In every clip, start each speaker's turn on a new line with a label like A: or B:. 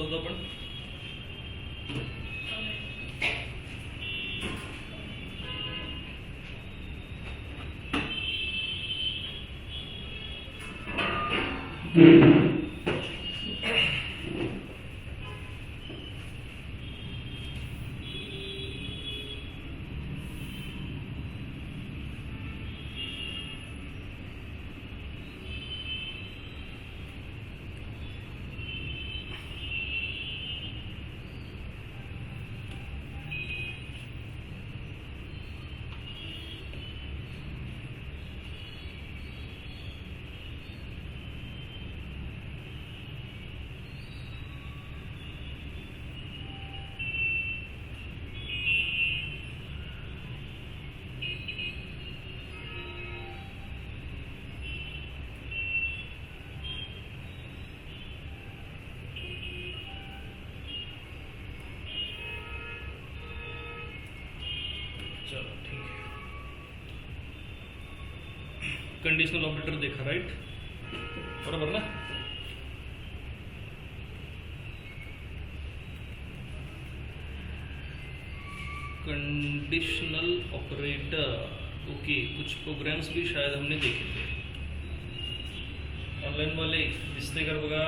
A: होतो आपण. चलो ठीक है. कंडिशनल ऑपरेटर देखा, राइट? बरोबर ना? Conditional operator. ओके, कुछ प्रोग्राम्स भी शायद हमने देखे थे ऑनलाइन वाले. दिसते का बघा,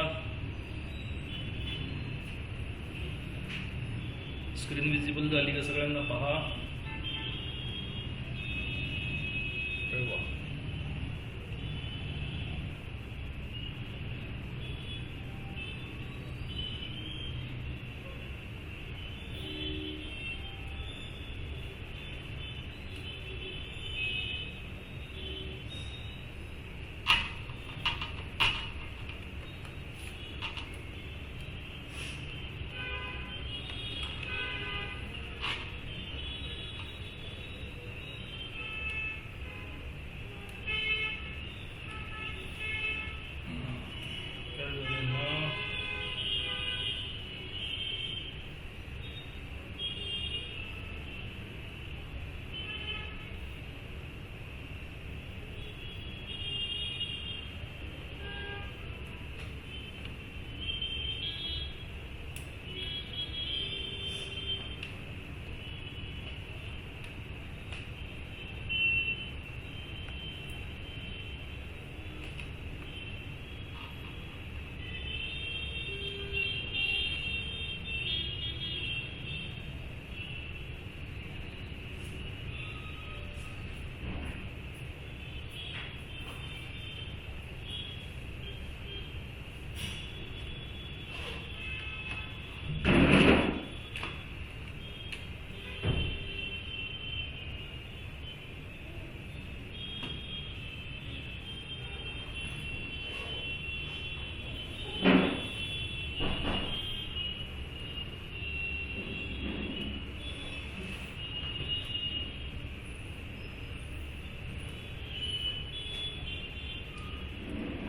A: स्क्रीन विजिबल झाली का सगळ्यांना? पहा. अरे वा.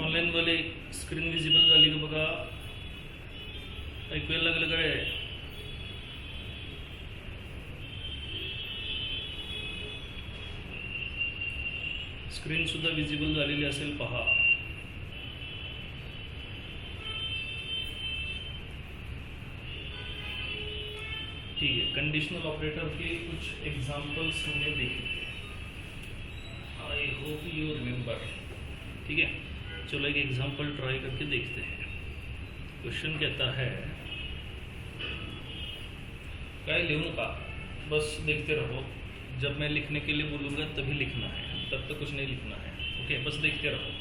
A: ऑनलाईन वाले स्क्रीन विजिबल झाली का बघा? ऐकू यायला लागलं काय? स्क्रीन सुद्धा विजिबल झालेली असेल, पहा. ठीक है, कंडीशनल ऑपरेटर के कुछ एग्जांपल्स हमने देखे थे. आई होप यू रिमेंबर. ठीक है, चलो एक एग्जांपल ट्राई करके देखते हैं. क्वेश्चन कहता है, क्या लिखूं का? बस देखते रहो. जब मैं लिखने के लिए बोलूँगा तभी लिखना है, तब तक कुछ नहीं लिखना है. ओके, बस देखते रहो.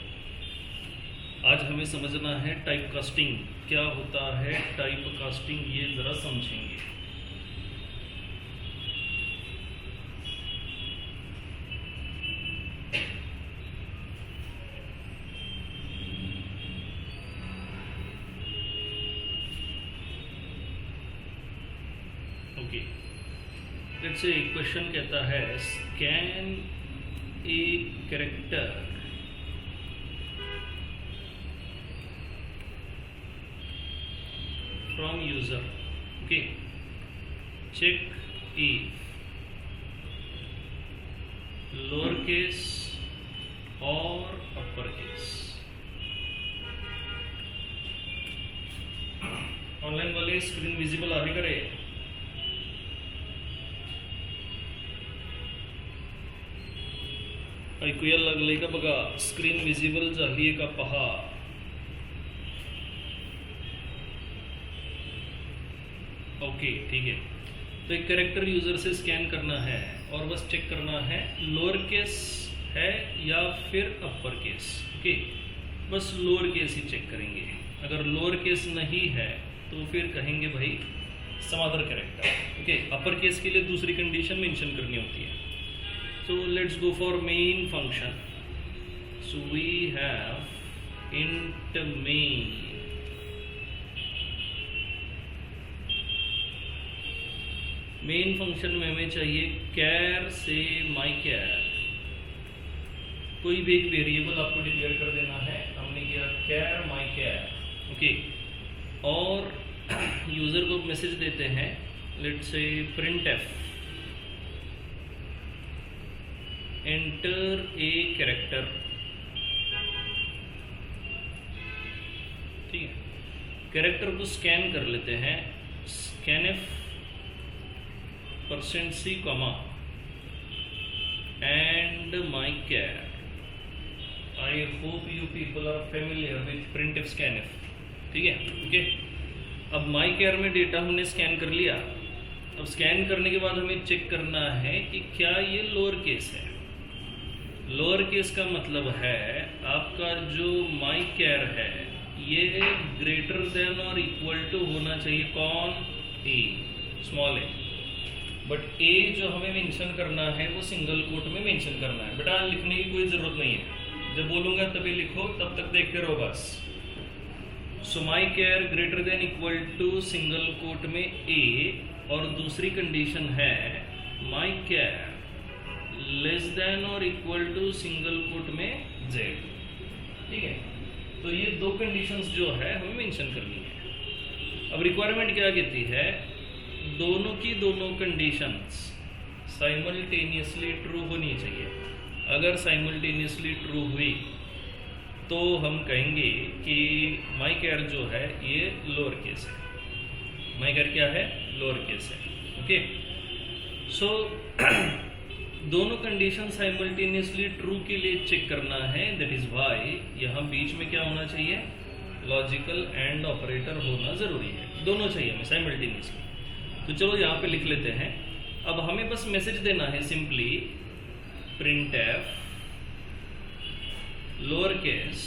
A: आज हमें समझना है टाइप कास्टिंग. क्या होता है टाइप कास्टिंग, ये ज़रा समझेंगे. ओके, लेट्स से क्वेश्चन कहता है, scan a character from user. Okay, check if lower case और अपर केस. ऑनलाइन वाले स्क्रीन विजिबल आहे का रे? ऐकूया लागले का बघा? स्क्रीन विजिबल झाली का पहा. ओके ठीक है. तो एक कैरेक्टर यूजर से स्कैन करना है और बस चेक करना है लोअर केस है या फिर अपर केस. ओके, बस लोअर केस ही चेक करेंगे. अगर लोअर केस नहीं है तो फिर कहेंगे भाई some other character. Okay, upper case के लिए दूसरी कंडीशन मेंशन करनी होती है. So let's go for main function. So we have int main. Main function में हमें चाहिए कैर से माई कैर. कोई भी एक वेरिएबल आपको डिक्लेयर कर देना है. हमने किया कैर माई कैर. ओके, और यूजर को मैसेज देते हैं लेट्स से print F enter a character. ठीक है, कैरेक्टर को स्कैन कर लेते हैं. Scan F %c comma and my char. I hope you people are familiar with printf scanf. ठीक है. ओके, अब my char में डेटा हमने स्कैन कर लिया. अब स्कैन करने के बाद हमें चेक करना है कि क्या ये लोअर केस है. लोअर केस का मतलब है आपका जो my char है ये ग्रेटर देन और इक्वल टू होना चाहिए. कौन? ए, स्मॉल ए. बट ए जो हमें मेंशन करना है वो सिंगल कोट में मेंशन करना है. बेटा लिखने की कोई ज़रूरत नहीं है. जब बोलूँगा तभी लिखो, तब तक देखते रहो बस. So my char greater than equal to single quote में ए, और दूसरी कंडीशन है माई केयर लेस देन और इक्वल टू सिंगल कोट में जेड. ठीक है, तो ये दो कंडीशंस जो है हमें मेंशन करनी है. अब रिक्वायरमेंट क्या कहती है? दोनों की दोनों कंडीशंस साइमल्टेनियसली ट्रू होनी चाहिए. अगर साइमल्टेनियसली ट्रू हुई तो हम कहेंगे कि माई कैर जो है ये लोअर केस है. माई कैर क्या है? लोअर केस है. ओके, सो दोनों कंडीशन साइमल्टेनियसली ट्रू के लिए चेक करना है. दैट इज वाई यहाँ बीच में क्या होना चाहिए? लॉजिकल एंड ऑपरेटर होना ज़रूरी है. दोनों चाहिए हमें साइमल्टेनियसली. तो चलो यहाँ पे लिख लेते हैं. अब हमें बस मैसेज देना है simply print f lower case.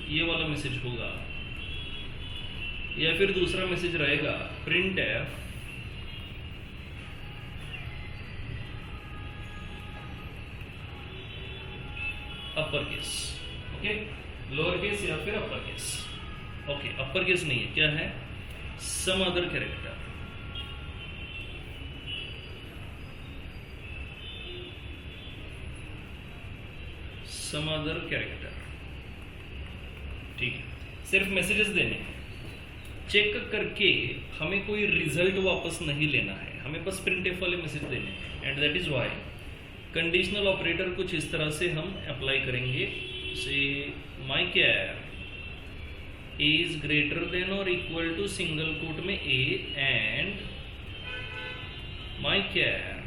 A: ये वाला मैसेज होगा, या फिर दूसरा मैसेज रहेगा print f upper case. Okay, lower case या फिर upper case. Okay, upper case नहीं है, क्या है? Some other character. Some other character. ठीक है, सिर्फ मैसेजेस देने हैं. चेक करके हमें कोई रिजल्ट वापस नहीं लेना है. हमें बस प्रिंटफ वाले मैसेज देने हैं. And that is why conditional operator कुछ इस तरह से हम अप्लाई करेंगे. Say my char is greater than और इक्वल टू सिंगल कोट में a and my char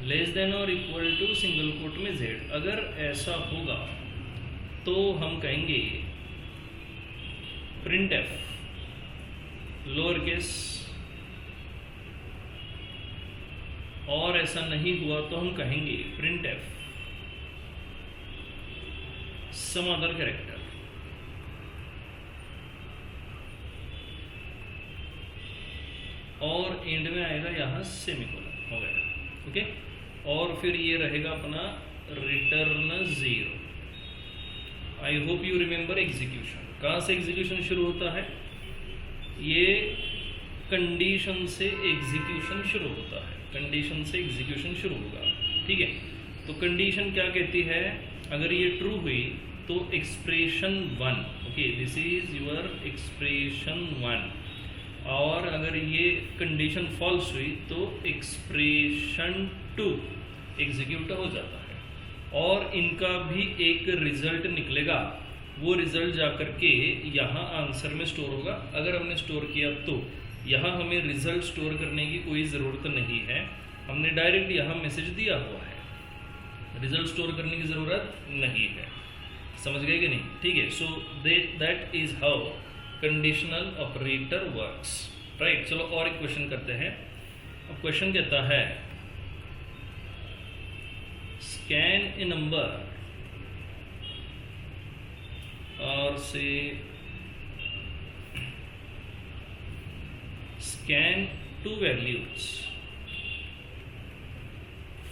A: less than और इक्वल टू सिंगल कोट में जेड. अगर ऐसा होगा तो हम कहेंगे प्रिंट एफ लोअर केस, और ऐसा नहीं हुआ तो हम कहेंगे print f some other character. और एंड में आएगा यहाँ सेमीकोलन. हो गया. ओके, और फिर ये रहेगा अपना return 0. I hope you remember execution. कहाँ से एग्जीक्यूशन शुरू होता है? ये कंडीशन से एग्जीक्यूशन शुरू होता है. कंडीशन से एग्जीक्यूशन शुरू होगा. ठीक है, तो कंडीशन क्या कहती है? अगर ये ट्रू हुई तो expression 1. Okay, this is your expression 1. और अगर ये कंडीशन फॉल्स हुई तो एक्सप्रेशन 2 एग्जीक्यूट हो जाता है. और इनका भी एक रिजल्ट निकलेगा वो रिजल्ट जा करके यहाँ आंसर में स्टोर होगा। अगर हमने स्टोर किया तो यहाँ हमें रिजल्ट स्टोर करने की कोई ज़रूरत नहीं है, हमने डायरेक्ट यहाँ मैसेज दिया हुआ है, रिजल्ट स्टोर करने की ज़रूरत नहीं है। समझ गए कि नहीं? ठीक है। So that is how conditional operator works, right. चलो और एक क्वेश्चन करते हैं। अब क्वेश्चन कहता है स्कैन ए नंबर और से scan two values,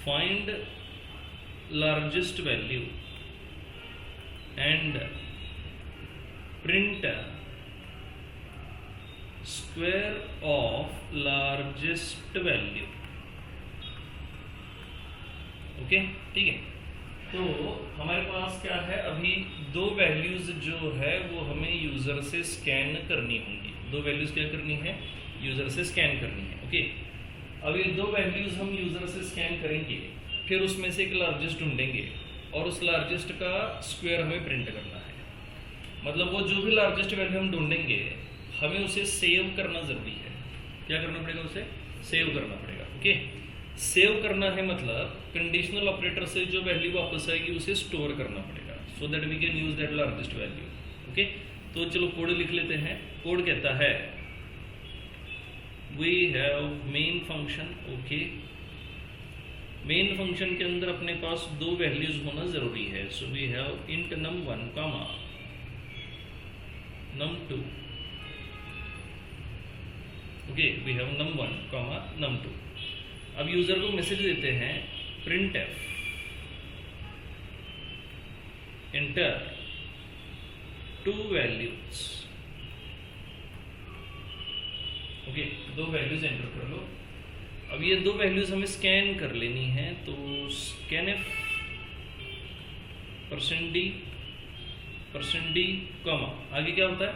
A: find largest value and print square of largest value। Okay, ठीक है। तो हमारे पास क्या है, अभी दो वैल्यूज जो है वो हमें यूजर से स्कैन करनी होंगी। दो वैल्यूज क्या करनी है, यूजर से स्कैन करनी है। ओके, अब ये दो वैल्यूज हम यूजर से स्कैन करेंगे, फिर उसमें से एक लार्जेस्ट ढूंढेंगे और उस लार्जेस्ट का स्क्वायर हमें प्रिंट करना है। मतलब वो जो भी लार्जेस्ट वैल्यू हम ढूंढेंगे हमें उसे सेव करना जरूरी है। क्या करना पड़ेगा, उसे सेव करना पड़ेगा। ओके, सेव करना है मतलब कंडीशनल ऑपरेटर से जो वैल्यू वापस आएगी उसे स्टोर करना पड़ेगा, so that we can use that largest value. Okay, तो चलो कोड लिख लेते हैं। कोड कहता है we have main function. Okay, main function के अंदर अपने पास दो वैल्यूज होना जरूरी है। So we have int num1 comma num2। Okay, we have num1 comma num2। अब यूजर को मैसेज देते हैं printf enter two values. Okay, दो वैल्यूज एंटर कर लो। अब ये दो वैल्यूज हमें स्कैन कर लेनी है, तो scanf %d कॉमा आगे क्या होता है,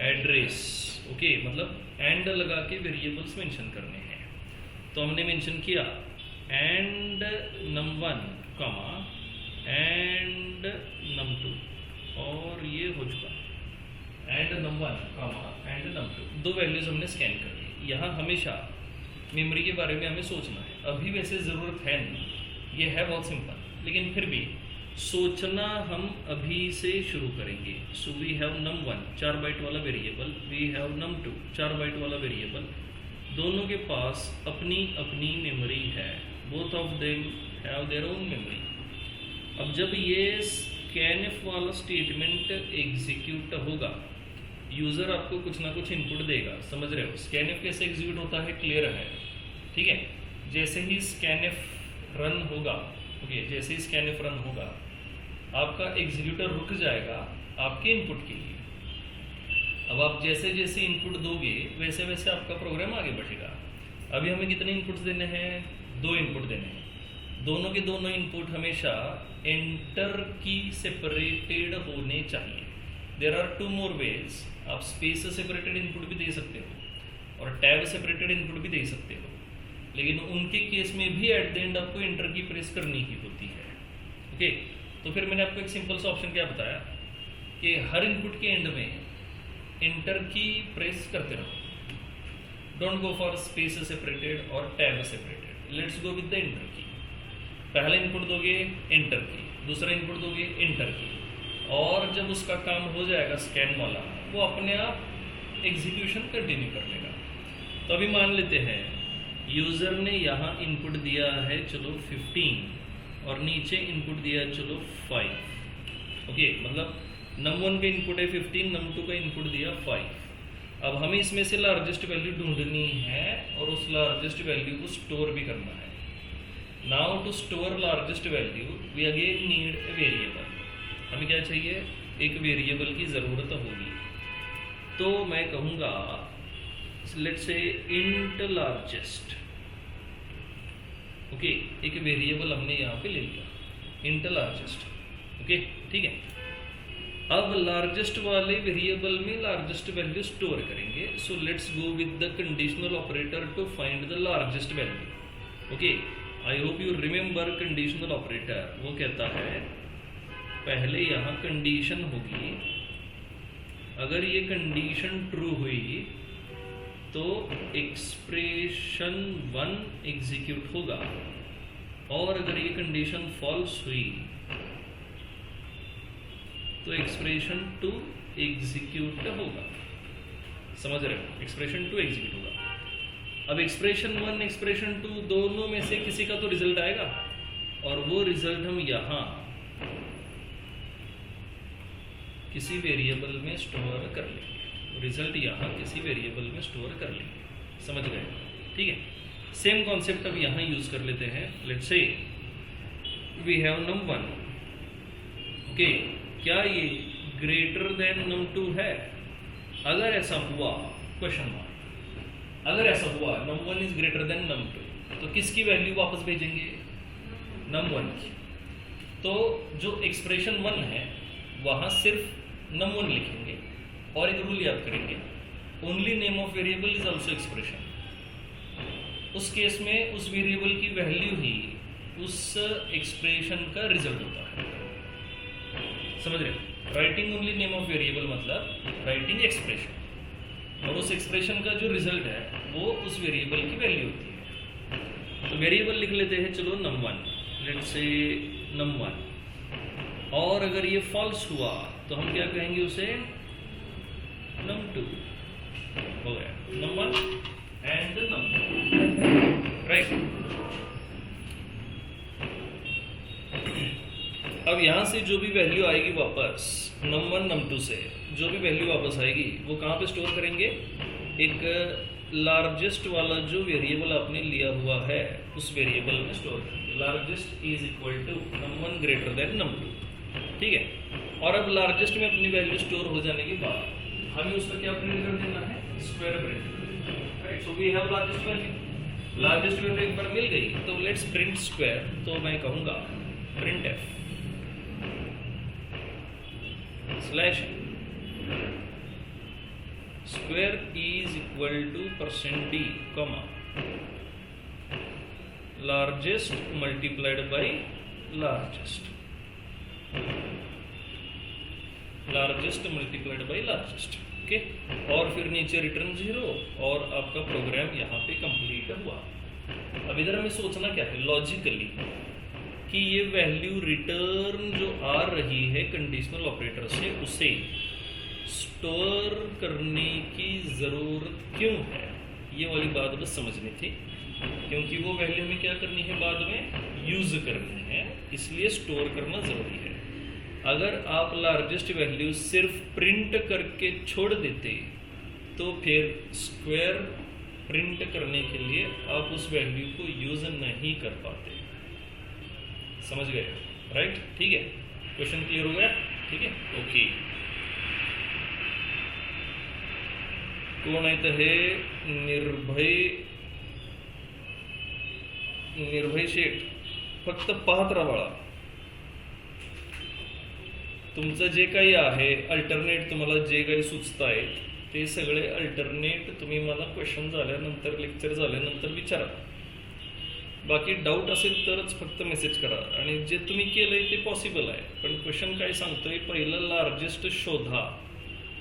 A: एड्रेस। ओके, मतलब एंड लगा के वेरिएबल्स मेंशन करने हैं। तो हमने मेंशन किया and num1 comma and num2 और ये हो चुका and num1 comma and num2। दो वैल्यूज हमने स्कैन कर ली। यहाँ हमेशा मेमोरी के बारे में हमें सोचना है। अभी वैसे ज़रूरत है नहीं, ये है बहुत सिंपल, लेकिन फिर भी सोचना हम अभी से शुरू करेंगे। So we have num1 4 byte वाला variable, we have num2 4 byte वाला वेरिएबल। दोनों के पास अपनी अपनी मेमोरी है, both of them have their own memory. अब जब ये scanf वाला स्टेटमेंट एग्जीक्यूट होगा, यूज़र आपको कुछ ना कुछ इनपुट देगा। समझ रहे हो scanf कैसे एग्जीक्यूट होता है, क्लियर है? ठीक है, जैसे ही scanf रन होगा, ओके, जैसे ही scanf रन होगा आपका एग्जीक्यूटर रुक जाएगा आपके इनपुट के लिए। अब आप जैसे जैसे इनपुट दोगे वैसे वैसे आपका प्रोग्राम आगे बढ़ेगा। अभी हमें कितने इनपुट्स देने हैं, 2 इनपुट देने हैं। दोनों के दोनों इनपुट हमेशा एंटर की सेपरेटेड होने चाहिए। देयर आर 2 मोर वेज, आप स्पेस सेपरेटेड इनपुट भी दे सकते हो और टैब सेपरेटेड इनपुट भी दे सकते हो, लेकिन उनके केस में भी एट द एंड आपको एंटर की प्रेस करनी ही होती है। ओके, तो फिर मैंने आपको एक सिंपल सा ऑप्शन क्या बताया कि हर इनपुट के एंड में एंटर की प्रेस करते रहो। Don't go for space separated और tab separated, let's go with the enter key. पहला इनपुट दोगे एंटर की, दूसरा इनपुट दोगे एंटर की, और जब उसका काम हो जाएगा स्कैन वाला, वो अपने आप एग्जीक्यूशन कंटिन्यू कर लेगा। तो अभी मान लेते हैं यूज़र ने यहाँ इनपुट दिया है चलो 15 और नीचे इनपुट दिया चलो 5। ओके, मतलब num1 का इनपुट है 15, num2 का इनपुट दिया 5। अब हमें इसमें से लार्जेस्ट वैल्यू ढूंढनी है और उस लार्जेस्ट वैल्यू को स्टोर भी करना है। Now to store largest value we again need a variable. हमें क्या चाहिए, एक वेरिएबल की ज़रूरत होगी। तो मैं कहूँगा let's say int largest. Okay, एक वेरिएबल हमने यहाँ पे ले लिया इंट लार्जेस्ट। ओके, ठीक है। अब लार्जेस्ट वाले वेरिएबल में लार्जेस्ट वैल्यू स्टोर करेंगे। So let's go with the conditional operator to find the largest value. Okay, I hope you remember conditional operator. वो कहता है पहले यहाँ कंडीशन होगी, अगर ये कंडीशन ट्रू हुई तो एक्सप्रेशन 1 एग्जीक्यूट होगा, और अगर ये कंडीशन फॉल्स हुई तो एक्सप्रेशन 2 एग्जीक्यूट होगा। समझ रहे हो? एक्सप्रेशन 2 एग्जीक्यूट होगा। अब एक्सप्रेशन 1 एक्सप्रेशन 2 दोनों में से किसी का तो रिजल्ट आएगा, और वो रिजल्ट हम यहाँ किसी वेरिएबल में स्टोर कर लेंगे। रिजल्ट यहाँ किसी वेरिएबल में स्टोर कर लेंगे। समझ गए? ठीक है। सेम कॉन्सेप्ट अब यहाँ यूज कर लेते हैं। Let's say we have num1। Okay, क्या ये ग्रेटर देन num2 है? अगर ऐसा हुआ, क्वेश्चन मार्क, अगर ऐसा हुआ num1 is greater than num2 तो किसकी वैल्यू वापस भेजेंगे? num1 की। तो जो एक्सप्रेशन 1 है वहां सिर्फ num1 लिखेंगे, और एक रूल याद करेंगे, only name of variable is also expression. उस केस में उस वेरिएबल की वैल्यू ही उस एक्सप्रेशन का रिजल्ट होता है। समझ रहे हो? Writing only name of variable मतलब राइटिंग एक्सप्रेशन, और उस एक्सप्रेशन का जो रिजल्ट है वो उस वेरिएबल की वैल्यू होती है। तो वेरिएबल लिख लेते हैं, चलो num1, लेट्स से num1, और अगर ये फॉल्स हुआ तो हम क्या कहेंगे उसे? num2। हो गया num1 एंड num2, राइट। अब यहां से जो भी वैल्यू आएगी वापस num1 num2 से जो भी वैल्यू वापस आएगी वो कहाँ पे स्टोर करेंगे? एक लार्जेस्ट वाला जो वेरिएबल आपने लिया हुआ है उस वेरिएबल में स्टोर करेंगे। Largest is equal to num1 greater than num2। ठीक है। और अब लार्जेस्ट में अपनी वैल्यू स्टोर हो जाने के बाद हमें उसका क्या प्रिंट कर देना है? Square print, right. So we have largest value. Largest value एक बार मिल गई तो लेट्स प्रिंट स्क्वायर। तो मैं कहूँगा print f slash square is equal to %d, largest multiplied by largest, largest multiplied by largest. Okay, और फिर नीचे रिटर्न 0, और आपका प्रोग्राम यहाँ पे कंप्लीट हुआ। अब इधर हमें सोचना क्या है लॉजिकली, कि ये वैल्यू रिटर्न जो आ रही है कंडीशनल ऑपरेटर से उसे स्टोर करने की ज़रूरत क्यों है? ये वाली बात बस समझनी थी, क्योंकि वो वैल्यू हमें क्या करनी है? बाद में यूज़ करनी है, इसलिए स्टोर करना ज़रूरी है। अगर आप लार्जेस्ट वैल्यू सिर्फ प्रिंट करके छोड़ देते तो फिर स्क्वायर प्रिंट करने के लिए आप उस वैल्यू को यूज़ नहीं कर पाते। समझ गए? राइट। ठीक है, क्वेश्चन क्लियर हो गया? ठीक है, ओके। कोण आहे निर्भय शेठ, फक्त पाहत राहा बाळा, तुमचं जे काही आहे अल्टरनेट, तुम्हाला जे काही सुचतायत ते सगळे अल्टरनेट तुम्ही मला क्वेश्चन झाल्यानंतर, लेक्चर झाल्यानंतर विचारा। बाकी डाऊट असेल तरच फक्त मेसेज करा, आणि जे तुम्ही केलंय ते पॉसिबल आहे, पण क्वेश्चन काय सांगतोय? पहिलं लार्जेस्ट शोधा,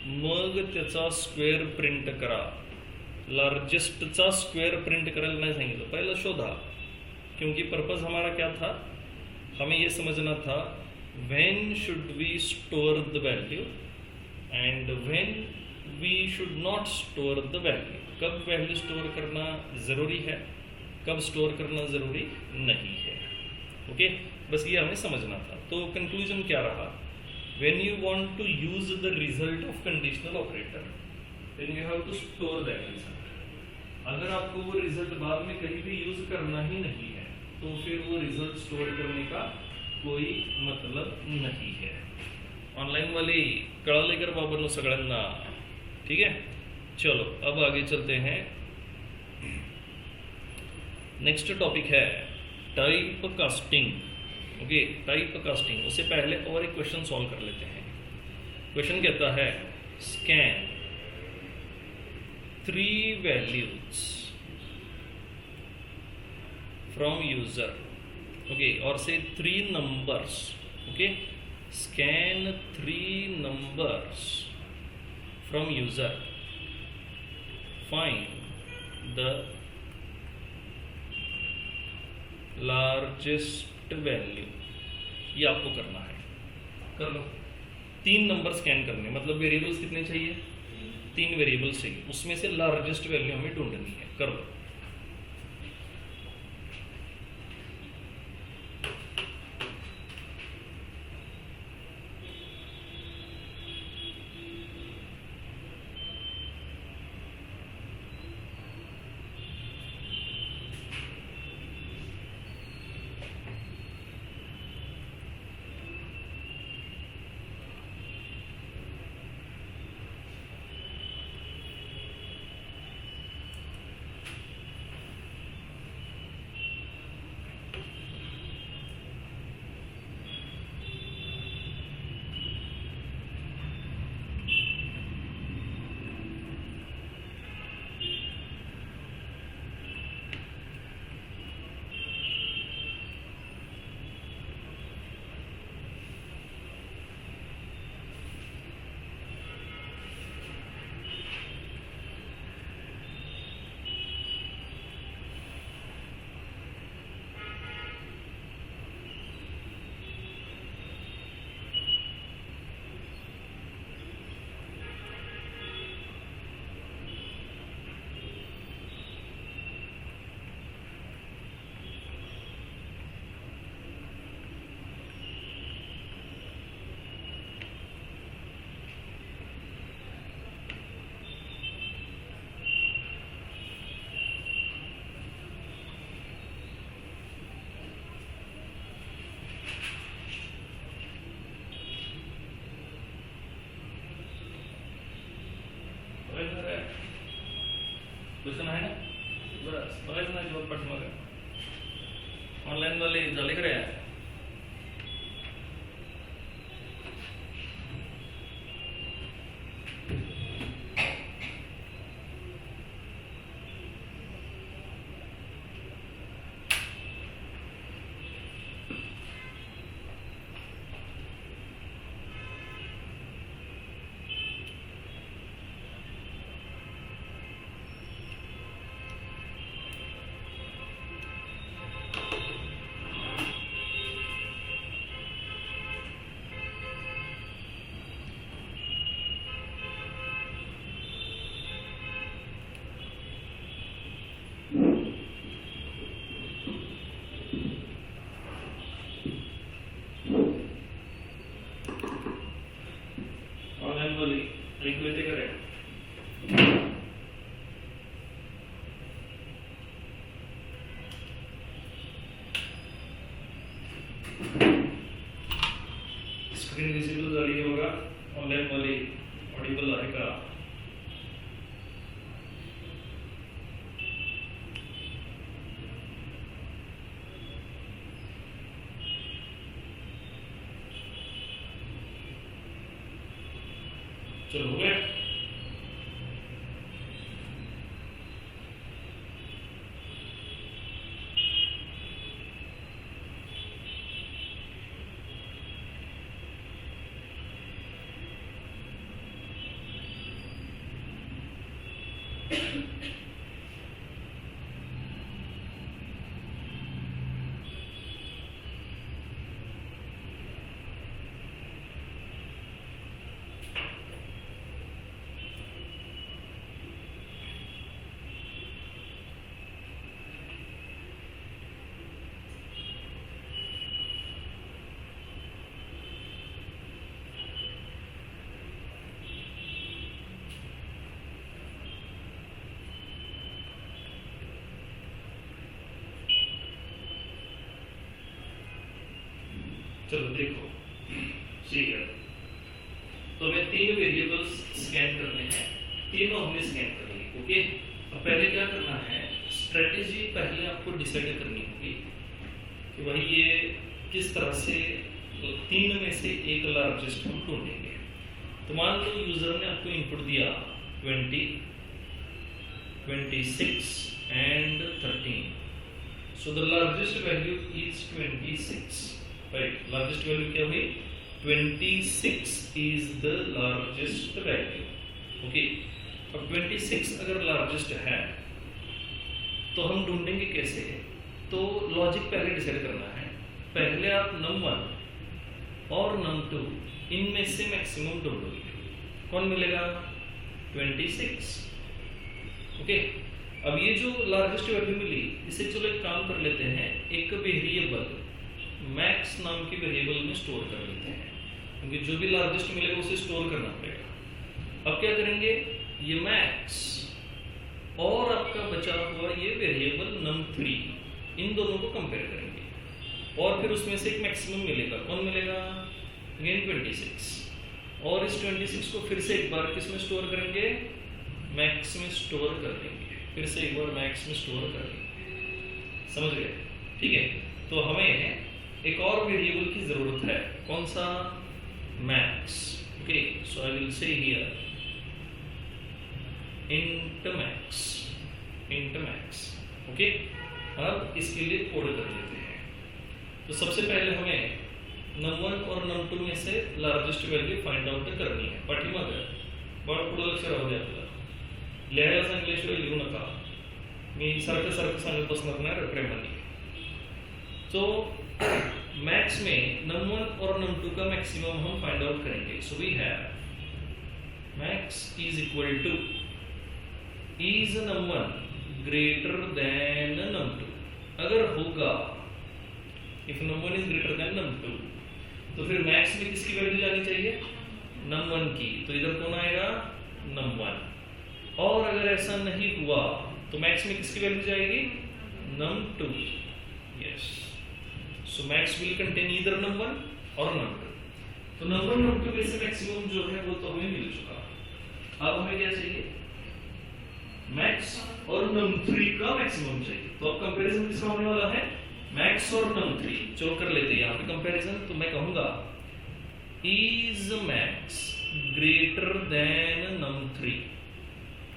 A: मग त्याचा स्क्वेअर प्रिंट करा। लार्जेस्टचा स्क्वेअर प्रिंट करायला नहीं सांगितलं, पहला शोधा, क्योंकि पर्पज हमारा क्या था? हमें ये समझना था when should we store the value and when we should not store the value। कब वैल्यू स्टोर करना ज़रूरी है, कब स्टोर करना ज़रूरी नहीं है। ओके, बस ये हमें समझना था। तो कंक्लूजन क्या रहा? when you want to use the result of conditional operator then you have to store that result। अगर आपको वो रिजल्ट बाद में कहीं भी यूज करना ही नहीं है तो फिर वो रिजल्ट स्टोर करने का कोई मतलब नहीं है। ऑनलाइन वाले कळाले कर बाबा सगळ्यांना? ठीक है, चलो अब आगे चलते हैं। नेक्स्ट टॉपिक है type casting. Okay, type casting. उससे पहले और एक क्वेश्चन सॉल्व कर लेते हैं। क्वेश्चन कहता है scan 3 values from user, okay, और से 3 numbers, okay, scan 3 numbers from user, find the largest value। ये आपको करना है, कर लो। 3 नंबर स्कैन करने, मतलब वेरिएबल्स कितने चाहिए? 3 वेरिएबल्स चाहिए, उसमें से लार्जेस्ट वैल्यू हमें ढूंढनी है। कर लो। क्वेश्चन आहे ना? बरं बघायचं ना जीवन पाठीमागे ऑनलाईन वाले झाले कडे आहे। ऑनलाईन वाले ऐकू येते का रे? स्क्रीन विजिबल झाली आहे बघा। ऑनलाईन वाले ऑडिबल आहे का? चलो हो गया। चलो देखो, ठीक है। तो हमें 3 वेरिएबल्स स्कैन करने हैं, तीनों हमने स्कैन कर लिए। ओके, अब पहले क्या करना है, स्ट्रेटेजी पहले आपको डिसाइड करनी होगी कि भाई ये किस तरह से 3 में से एक लार्जेस्ट हम ढूंढेंगे। तो मान लो यूजर ने आपको इनपुट दिया 20, 26 and 13. So the largest value is 26. Right, largest value क्या हुई 26 is the largest value. Okay, अब 26 अगर लार्जेस्ट है तो हम ढूंढेंगे कैसे? तो लॉजिक पहले डिसाइड करना है। पहले आप num1 और num2 इनमें से मैक्सिमम ढूंढोगे। कौन मिलेगा? 26। ओके, अब ये जो लार्जेस्ट वैल्यू मिली, इसे चलो एक काम कर लेते हैं, एक वेरिएबल मैक्स नाम की वेरिएबल में स्टोर कर लेते हैं, क्योंकि जो भी लार्जेस्ट मिलेगा उसे स्टोर करना पड़ेगा। अब क्या करेंगे, ये मैक्स और आपका बचा हुआ ये वेरिएबल num3, इन दोनों को कंपेयर करेंगे और फिर उसमें से एक मैक्सिमम मिलेगा। कौन मिलेगा? अगेन 26। और इस 26 को फिर से एक बार किस में स्टोर करेंगे? मैक्स में स्टोर कर देंगे। फिर से एक बार मैक्स में स्टोर कर देंगे। समझ गए? ठीक है, तो हमें एक और वेरिएबल की जरूरत है। कौन सा? Max. Okay, so I will say here int max, int max। Okay, अब इसके लिए कोड कर लेते हैं। तो सबसे पहले हमें num1 और num2 में से लार्जेस्ट वैल्यू फाइंड आउट करनी है। पाठीमागे बड़ा पुढे लक्ष राहू दे आपल्याला। लिहायला सांगितल्याशिवाय लिहू नका, मी सारखं सांगत बसणार नाही प्रेमाने। तो मैक्स में num1 और num2 का मैक्सिमम हम फाइंड आउट करेंगे। So we have max is equal to is num1 greater than num2। अगर होगा, if num1 is greater than num2, तो फिर मैक्स में किसकी वैल्यू जानी चाहिए? num1 की। तो इधर कौन आएगा? num1। और अगर ऐसा नहीं हुआ तो मैक्स में किसकी वैल्यू जाएगी? num2। Yes, so max will contain either num1 और num2। तो num1 num2 में से मैक्सिमम जो है वो तो हमें मिल चुका। अब हमें क्या चाहिए? मैक्स और num3 का मैक्सिमम चाहिए। तो अब कंपैरिजन किसका होने वाला है? मैक्स और num3। चलो कर लेते हैं यहाँ पे कंपैरिजन। तो मैं कहूंगा is max greater than num3।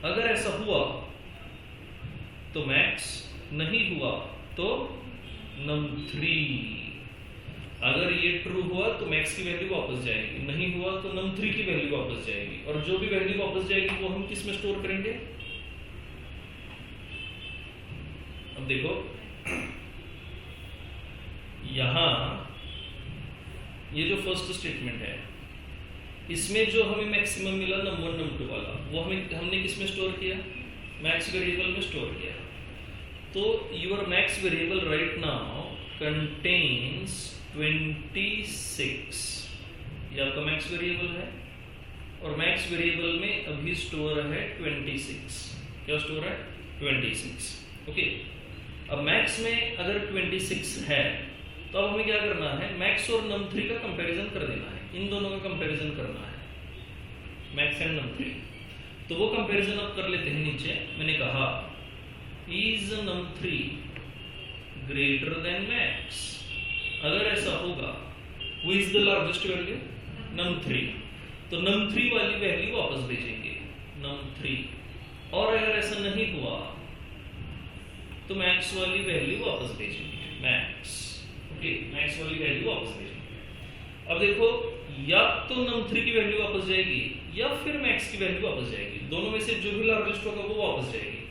A: अगर ऐसा हुआ तो मैक्स, नहीं हुआ तो num3। अगर ये ट्रू हुआ तो मैक्स की वैल्यू वापस जाएगी, नहीं हुआ तो num3 की वैल्यू वापस जाएगी। और जो भी वैल्यू वापस जाएगी वो हम किस में स्टोर करेंगे? अब देखो यहां ये जो फर्स्ट स्टेटमेंट है, इसमें जो हमें मैक्सिमम मिला num1 num2 वाला, वो हमने किस में स्टोर किया? मैक्स वेरिएबल में स्टोर किया। तो your max variable right now contains 26। ये आपका मैक्स वेरिएबल है और मैक्स वेरिएबल में अभी स्टोर है 26। क्या स्टोर है? 26। ओके, अब मैक्स में अगर 26 है तो अब हमें क्या करना है? मैक्स और num3 का कंपैरिजन कर देना है। इन दोनों का कंपैरिजन करना है, मैक्स एंड num3। तो वो कंपैरिजन अब कर लेते हैं। नीचे मैंने कहा is num3 greater than max. अगर ऐसा होगा, who is the largest value? num3। तो num3 वाली वैल्यू वापस भेजेंगे, num3। और अगर ऐसा नहीं हुआ तो मैक्स वाली वैल्यू वापस भेजेंगे, मैक्स। ओके, मैक्स वाली वैल्यू वापस भेजेंगे। अब देखो, या तो num3 की वैल्यू वापस जाएगी या फिर मैक्स की वैल्यू वापस जाएगी। दोनों में से जो भी लार्जेस्ट होगा वो वापस जाएगी।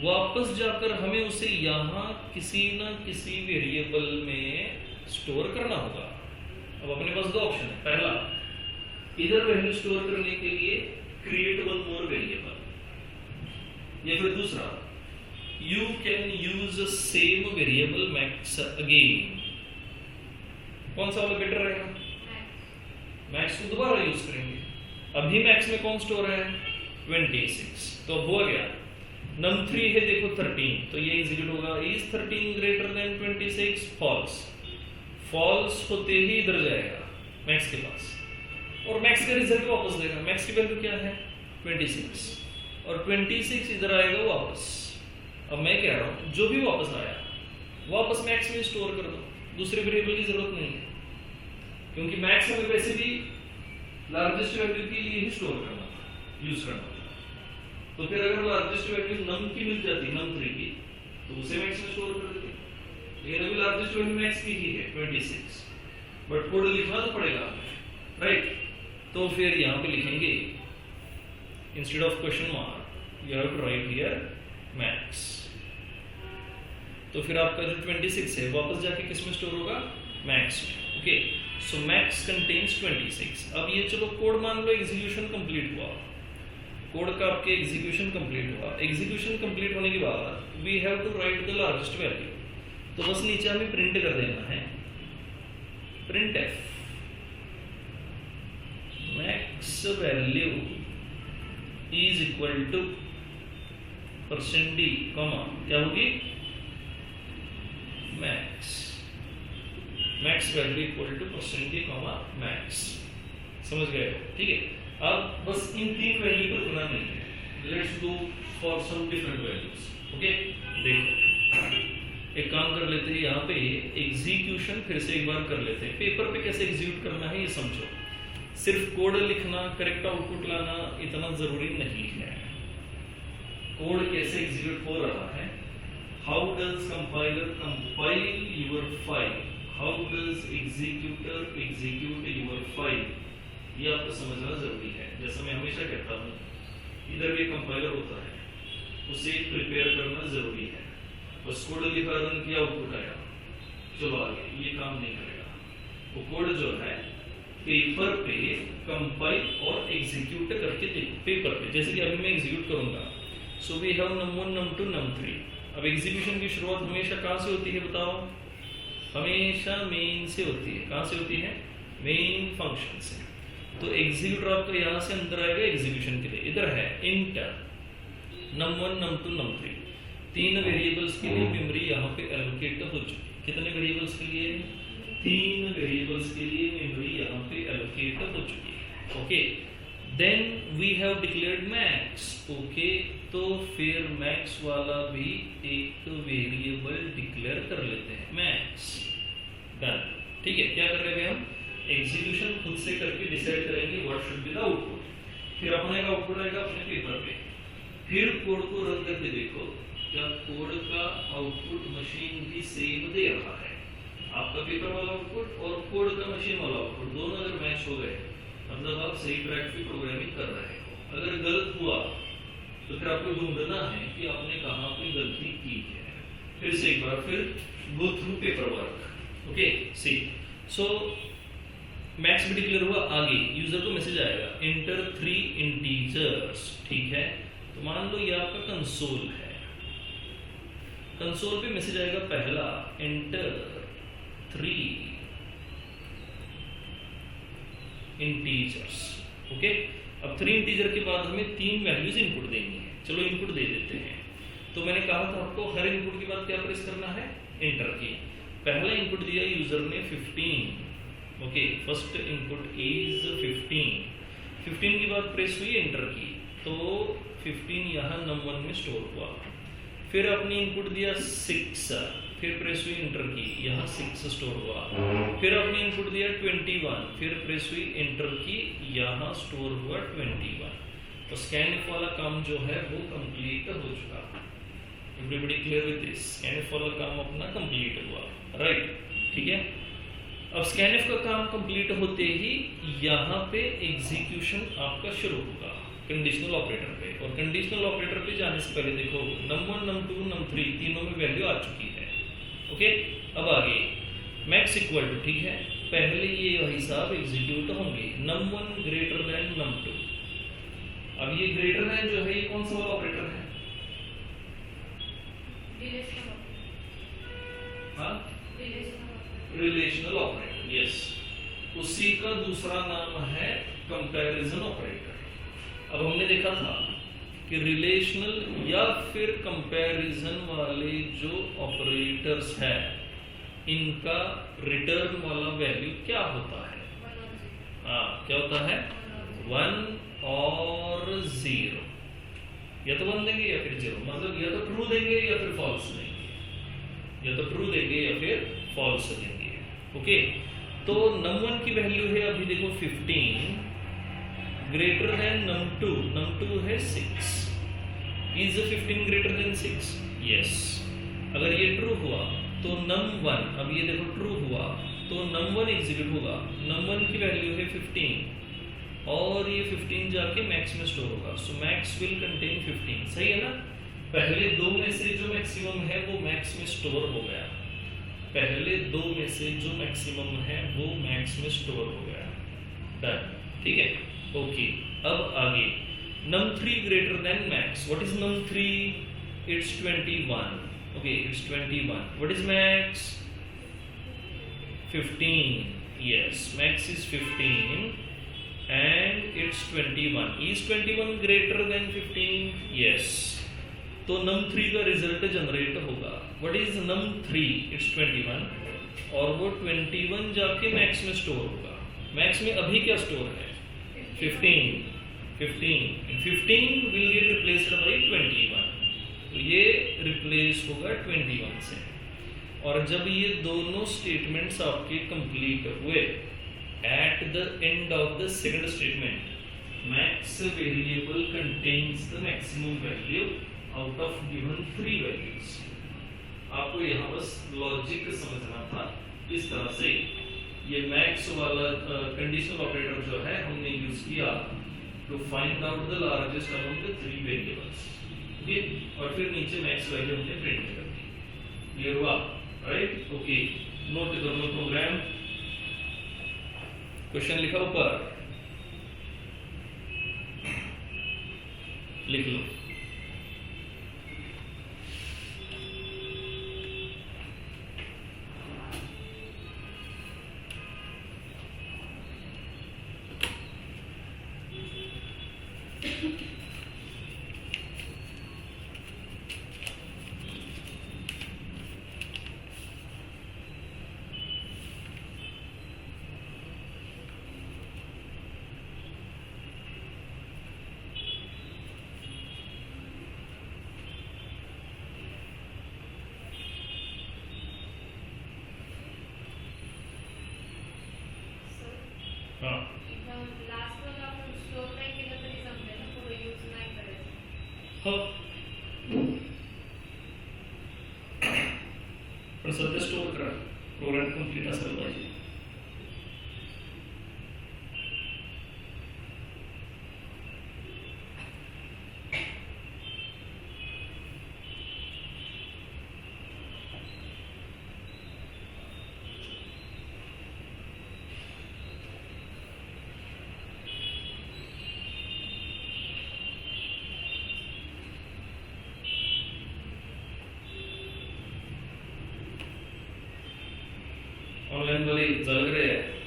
A: वापस जाकर हमें उसे यहां किसी ना किसी वेरिएबल में स्टोर करना होगा। अब अपने पास दो ऑप्शन है। पहला, इधर वैल्यू स्टोर करने के लिए क्रिएट वन मोर वेरिएबल, या फिर दूसरा, you can use the same variable max again। कौन सा वाला बेटर रहेगा? मैक्स को दोबारा यूज करेंगे। अभी मैक्स में कौन स्टोर है? 26। तो हो गया num3 है, देखो 13, तो ये एग्जीक्यूट होगा is 13 greater than 26। False. False होते ही इधर जाएगा मैक्स के पास और मैक्स का रिजल्ट वापस देगा। मैक्स की वैल्यू क्या है? 26। और 26 इधर आएगा वापस। अब मैं कह रहा हूं जो भी वापस आया वापस मैक्स में स्टोर कर दो, दूसरे वेरिएबल की जरूरत नहीं है, क्योंकि मैक्स हमें वैसे भी लार्जेस्ट वैल्यू के लिए ही स्टोर करना था, यूज करना था। तो फिर अगर लार्जेस्ट वैल्यू num की मिल जाती, num3 की, तो उसे मैक्स में स्टोर कर देते। लेकिन अभी लार्जेस्ट वैल्यू मैक्स की ही है 26, बट कोड लिखना तो पड़ेगा हमें। राइट। तो फिर यहाँ पे लिखेंगे instead of question mark you have to write here max. तो फिर आपका जो 26 है वापस जाके किस में स्टोर होगा, मैक्स में। Okay, so max contains 26। अब ये चलो कोड मान लो एग्जीक्यूशन कंप्लीट हुआ, कोड का आपके एग्जीक्यूशन कंप्लीट हुआ। एग्जीक्यूशन कंप्लीट होने के बाद we have to write the largest value. तो बस नीचे हमें प्रिंट कर देना है, print f max value is equal to %d comma क्या होगी, max, max value equal to %d comma max. समझ गए हो? ठीक है। अब बस इन 3 वैल्यू को चुना नहीं है, let's do for some different values. Okay, देखो एक काम कर लेते हैं, यहाँ पे एग्जीक्यूशन फिर से एक बार कर लेते हैं। पेपर पे कैसे एग्जीक्यूट करना है ये समझो, सिर्फ कोड लिखना, करेक्ट आउटपुट लाना इतना जरूरी नहीं है। कोड कैसे एग्जीक्यूट हो रहा है, how does compiler compile your file, how does executor execute your file, ये आपको समझना जरूरी है। जैसा मैं हमेशा कहता हूँ, इधर भी कंपाइलर होता है, उसे प्रिपेयर करना जरूरी है। बस कोड लिखा, रन किया, आउटपुट आया, चलो आगे, ये काम नहीं करेगा। वो कोड जो है पेपर पे कंपाइल और एग्जीक्यूट करके देखो, पेपर पे जैसे कि अभी मैं एग्जीक्यूट करूंगा। So we have num1 num2 num3। अब एग्जीक्यूशन की शुरुआत हमेशा कहाँ से होती है बताओ, हमेशा मेन से होती है। कहाँ से होती है, मेन फंक्शन से। तो एग्जीक्यूटर आपका यहाँ से अंदर आएगा एग्जीक्यूशन के लिए। इधर है inter num1 num2 num3, 3 variables के लिए मेमोरी यहाँ पे एलोकेट हो चुकी है। कितने वेरिएबल्स के लिए, 3 वेरिएबल्स के लिए मेमोरी यहाँ पे एलोकेट हो चुकी है। Okay, then we have declared max. Okay, तो फिर मैक्स वाला भी एक वेरिएबल डिक्लेयर कर लेते हैं, मैक्स। डन। ठीक है, क्या कर रहे हैं हम, एग्जीक्यूशन खुद से करके डिसाइड करेंगे what should be the output. फिर अपने का आउटपुट आएगा अपने पेपर पे। फिर कोड को रन करके देखो क्या कोड का आउटपुट मशीन भी सेम दे रहा है। आपका पेपर वाला आउटपुट और कोड का मशीन वाला आउटपुट दोनों अगर मैच हो गए, मतलब आप सही ट्रैक पे प्रोग्रामिंग कर रहे हो। अगर गलत हुआ तो फिर आपको ढूंढना है कि आपने कहाँ पे गलती की है। फिर से एक बार फिर go through paperwork. Okay, see so max भी डिक्लेयर हुआ। आगे यूजर को मैसेज आएगा इंटर 3 इंटीजर्स। ठीक है, तो मान लो ये आपका कंसोल है, कंसोल पे मैसेज आएगा पहला इंटर 3 इंटीजर्स। ओके, अब 3 इंटीजर के बाद हमें 3 वैल्यूज इनपुट देनी है। चलो इनपुट दे देते हैं। तो मैंने कहा था आपको हर इनपुट के बाद क्या प्रेस करना है, इंटर की। पहला इनपुट दिया यूजर ने 15। ओके, फर्स्ट इनपुट इज 15 के बाद प्रेस हुई एंटर की, तो 15 यहाँ num1 में स्टोर हुआ। फिर अपनी इनपुट दिया 6, फिर प्रेस हुई एंटर की, यहाँ 6 स्टोर हुआ। फिर अपनी इनपुट दिया 21, फिर प्रेस हुई एंटर की, यहाँ स्टोर हुआ 21। तो स्कैनफ वाला काम जो है वो कंप्लीट हो चुका। Everybody clear with this? Scanf वाला काम अपना कंप्लीट हुआ, राइट? ठीक है, अब स्कैनफ का काम कंप्लीट होते ही यहाँ पे एग्जीक्यूशन आपका शुरू होगा कंडीशनल ऑपरेटर पे। और कंडीशनल ऑपरेटर पे जाने से पहले देखो num1 num2 num3 तीनों में वैल्यू आ चुकी है। ओके, अब आगे मैक्स इक्वल टू, ठीक है, पहले ये हिसाब एग्जीक्यूट होंगे num1 ग्रेटर देन num2। अब ये ग्रेटर देन जो है ये कौन सा वाला ऑपरेटर है? Relational operator, yes. उसी का दूसरा नाम है कंपैरिजन ऑपरेटर। अब हमने देखा था कि रिलेशनल या फिर कंपैरिजन वाले जो ऑपरेटर्स हैं इनका रिटर्न वाला वैल्यू क्या होता है? हाँ, क्या होता है? 1 और 0। या तो 1 देंगे या फिर 0, मतलब या तो ट्रू देंगे या फिर फॉल्स देंगे, या तो ट्रू देंगे या फिर फॉल्स देंगे। ओके, तो num1 की वैल्यू है अभी देखो 15 ग्रेटर देन num2 है 6। Is 15 greater than 6? यस। अगर ये ट्रू हुआ तो num1, अब ये देखो ट्रू हुआ तो num1 एग्जीक्यूट होगा। num1 की वैल्यू है 15 और ये 15 जाके मैक्स में स्टोर होगा। सो मैक्स विल कंटेन 15, सही है ना। पहले दो में से जो मैक्सिमम है वो मैक्स में स्टोर हो गया, पहले दो में से जो मैक्सिमम है वो मैक्स में स्टोर हो गया। डन, ठीक है, ओके। अब आगे num3 greater than max. What is num3? It's 21, okay, it's 21। What is max? 15, yes, max is 15 and it's 21. Is 21 greater than 15? Yes. तो num3 का रिजल्ट जनरेट होगा। What is num3? इट्स 21 और वो 21 जाके मैक्स में store होगा। Max में अभी क्या स्टोर है? 15 विल गेट रिप्लेस्ड बाय 21, तो ये रिप्लेस होगा 21 से। और जब ये दोनों स्टेटमेंट्स आपके कंप्लीट हुए, at the end of the second statement max variable contains the maximum value out of given 3 values. आपको यहाँ बस लॉजिक समझना था। इस तरह से ये मैक्स वाला कंडीशनल ऑपरेटर जो है हमने यूज किया to find out the largest among the 3 variables, okay, और फिर नीचे मैक्स वैल्यू हमने प्रिंट कर दी। क्लियर हुआ? Right, okay. नोट कर लो प्रोग्राम, क्वेश्चन लिखा ऊपर, लिख लो। हाँ,
B: लास्ट वन आपण स्टोर नाही केलं तरी जमते ना, पुढे यूज नाही करायचं।
A: हो, पण सध्या स्टोर करा, प्रोग्राम कंप्लीट असायला पाहिजे। ऑनलाइन वाले जल रहे हैं।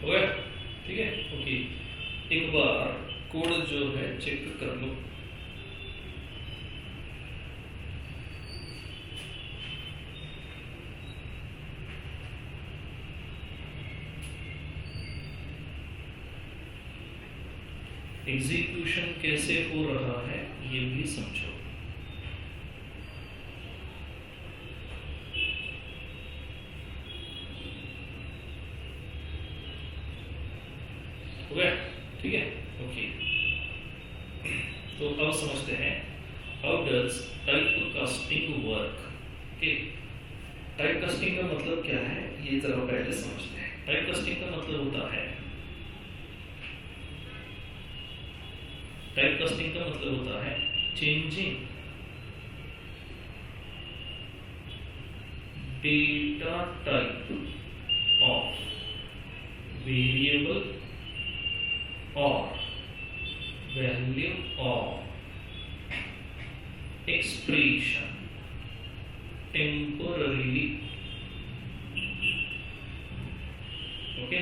A: हो गया, ठीक है, ओके। एक बार कोड जो है चेक कर लो। एग्जीक्यूशन कैसे हो रहा है ये भी समझो। हो गया, ठीक है, ओके। तो अब समझते हैं how does type casting work. Okay, type casting का मतलब क्या है ये जरा पहले समझते हैं। टाइप कास्टिंग का मतलब होता है, टाइप कास्टिंग का मतलब होता है changing data type of variable or value of expression temporarily, okay,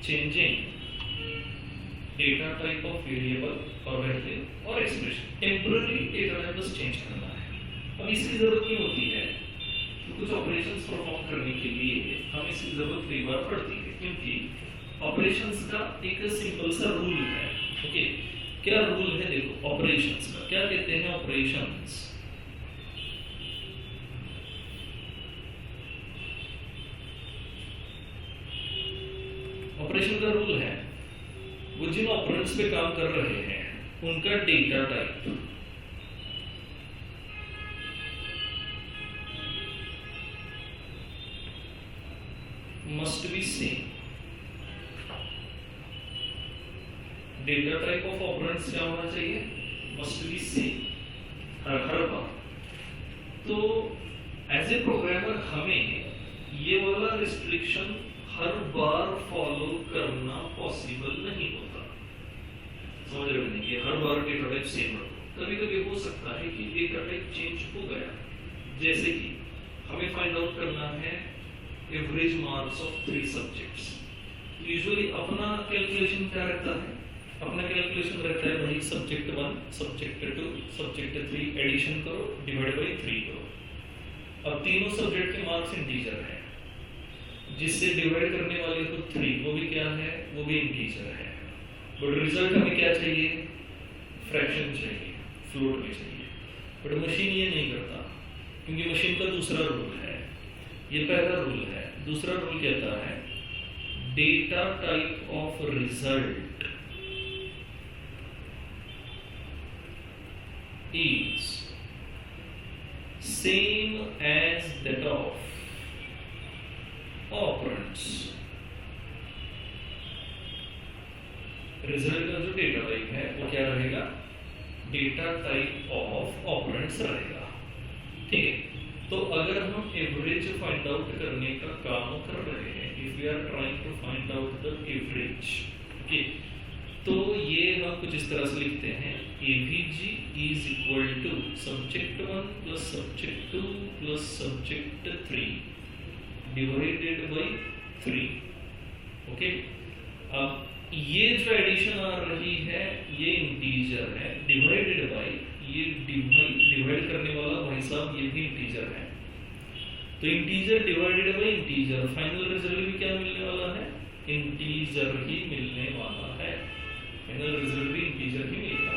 A: changing data type of variable और वैल्यू और एक्सप्रेशन। टेम्पररी डेटा टाइप बस चेंज करना है। अब इसकी जरूरत नहीं होती है, तो कुछ ऑपरेशंस परफॉर्म करने के लिए हमें इसकी जरूरत कई बार पड़ती है, क्योंकि ऑपरेशंस का एक सिंपल सा रूल है। ओके, क्या रूल है? देखो ऑपरेशंस का क्या कहते हैं। ऑपरेशंस ऑपरेशन का रूल है, वो जिन ऑपरेंड्स पे काम कर रहे हैं उनका data type must be same. Data type of operands क्या होना चाहिए? मस्ट बी सेम हर बार। तो एज ए प्रोग्रामर हमें ये वाला रिस्ट्रिक्शन हर बार फॉलो करना पॉसिबल नहीं होता। समझ रहे हो कि हर बार डेटा टाइप सेम रखो। कभी कभी हो सकता है कि डेटा टाइप चेंज हो गया, जैसे कि हमें फाइंड आउट करना है average marks of 3 subjects. Usually अपना कैलकुलेशन क्या रहता है? अपना कैलकुलेशन रहता है भाई सब्जेक्ट 1 सब्जेक्ट 2 सब्जेक्ट 3 एडिशन करो डिवाइड बाई 3 करो। अब तीनों सब्जेक्ट के मार्क्स इंटीजर है, जिससे डिवाइड करने वाले को 3 वो भी क्या है? वो भी इंटीजर है। बट रिजल्ट हमें क्या चाहिए? फ्रैक्शन चाहिए, फ्लोट भी चाहिए। बट मशीन ये नहीं करता, क्योंकि मशीन का दूसरा रूल है। ये पहला रूल है। दूसरा रूल कहता है data type of result is same as that of operands। Result का जो डेटा टाइप है वो क्या रहेगा? डेटा टाइप ऑफ ऑपरेंड्स रहेगा। ठीक है, तो अगर हम एवरेज फाइंड आउट करने का काम कर रहे हैं, if we are trying to find out the average, okay, तो ये हम कुछ इस तरह से लिखते हैं AVG is equal to subject 1 plus subject 2 plus subject 3 divided by 3। Okay, अब ये जो एडिशन आ रही है ये इंटीजर है, डिवाइडेड बाय ये डिवाइड करने वाला भाई साहब ये भी इंटीजर है। तो integer divided by integer, final result भी क्या मिलने वाला है? इंटीजर ही मिलने वाला है। फाइनल रिजल्ट भी इंटीजर ही मिलेगा।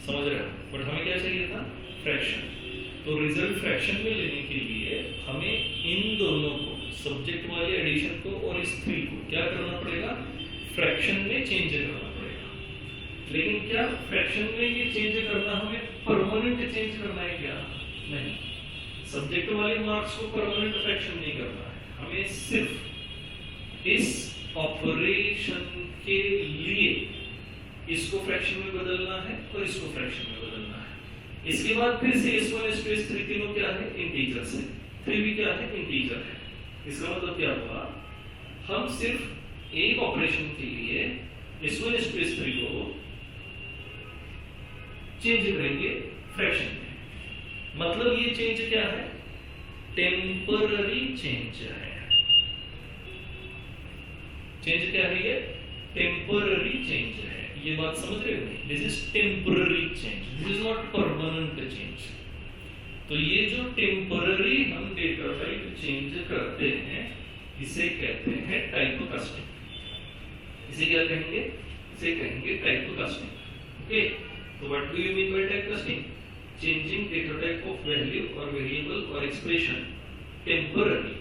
A: समझ रहे हो? बट हमें क्या चाहिए था? फ्रैक्शन। तो रिजल्ट फ्रैक्शन में लेने के लिए हमें इन दोनों को, सब्जेक्ट वाले एडिशन को और इस 3 को क्या करना पड़ेगा? फ्रैक्शन में चेंज करना पड़ेगा। लेकिन क्या फ्रैक्शन में ये चेंज करना हमें परमानेंट चेंज करना है क्या? नहीं। सब्जेक्ट वाले मार्क्स को परमानेंट फ्रैक्शन नहीं करना है, हमें सिर्फ इस ऑपरेशन के लिए इसको फ्रैक्शन में बदलना है और इसको फ्रैक्शन में बदलना है। इसके बाद फिर से S1 S2 S3 तीनों क्या है? इंटीजर्स है। 3 भी क्या है? इंटीजर है। इसका मतलब क्या हुआ? हम सिर्फ एक ऑपरेशन के लिए S1 S2 S3 को चेंज करेंगे फ्रैक्शन में। मतलब ये चेंज क्या है? टेम्पररी चेंज है। चेंज क्या है? ये टेम्पररी चेंज है। ये बात समझ रहे हो? This is temporary change, this is not permanent change. तो ये जो टेम्पररी हम डेटा टाइप चेंज करते हैं इसे कहते हैं टाइपोकास्टिंग। इसे क्या कहेंगे? इसे कहेंगे टाइपोकास्टिंग। ओके, तो what do you mean by typecasting? Changing data type of value और वेरिएबल और expression temporary,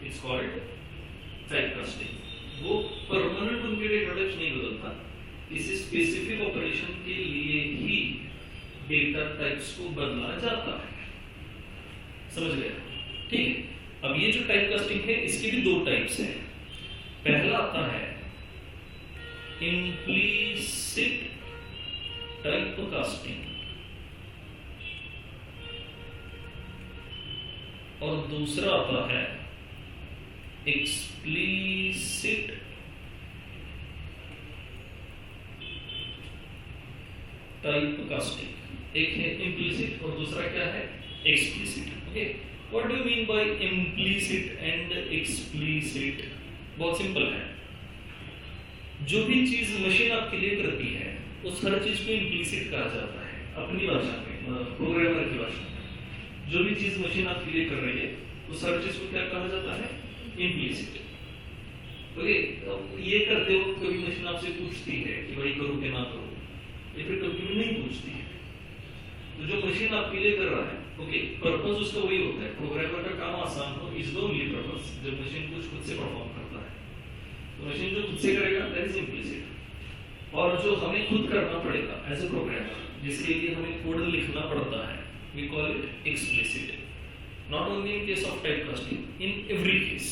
A: it's called typecasting. वो परमानेंट उनके डेटा टाइप्स नहीं बदलता, इस स्पेसिफिक ऑपरेशन के लिए ही डेटा टाइप्स को बदला जाता है। समझ गए? ठीक है। अब ये जो टाइप कास्टिंग है इसकी भी 2 टाइप्स हैं। पहला आता है इम्प्लीसिट टाइप कास्टिंग और दूसरा आता है एक्सप्लिसिट टाइप कास्टिंग। एक है इम्प्लिसिट और दूसरा क्या है? Explicit. Okay, what do you mean bye implicit and explicit? बहुत सिंपल है। जो भी चीज मशीन आपके लिए करती है उस हर चीज को इम्प्लिसिट कहा जाता है अपनी भाषा में, प्रोग्रामर की भाषा में। जो भी चीज मशीन आपके लिए कर रही है उस हर चीज को क्या कहा जाता है? इम्प्लिसिट। ओके, तो ये करते हो कभी मशीन आपसे पूछती है कि भाई करो कि ना करो, या फिर कभी नहीं पूछती है। तो जो मशीन आपके लिए कर रहा है, ओके, पर्पस उसका वही होता है, प्रोग्रामर का काम आसान हो, इज द ओनली पर्पस। जब मशीन कुछ खुद से परफॉर्म करता है तो मशीन जो खुद से करेगा दैट इज इम्प्लिसिट। और जो हमें खुद करना पड़ेगा एज ए प्रोग्रामर, जिसके लिए हमें कोड लिखना पड़ता है, we call it explicit. Not only in case of type casting, in every case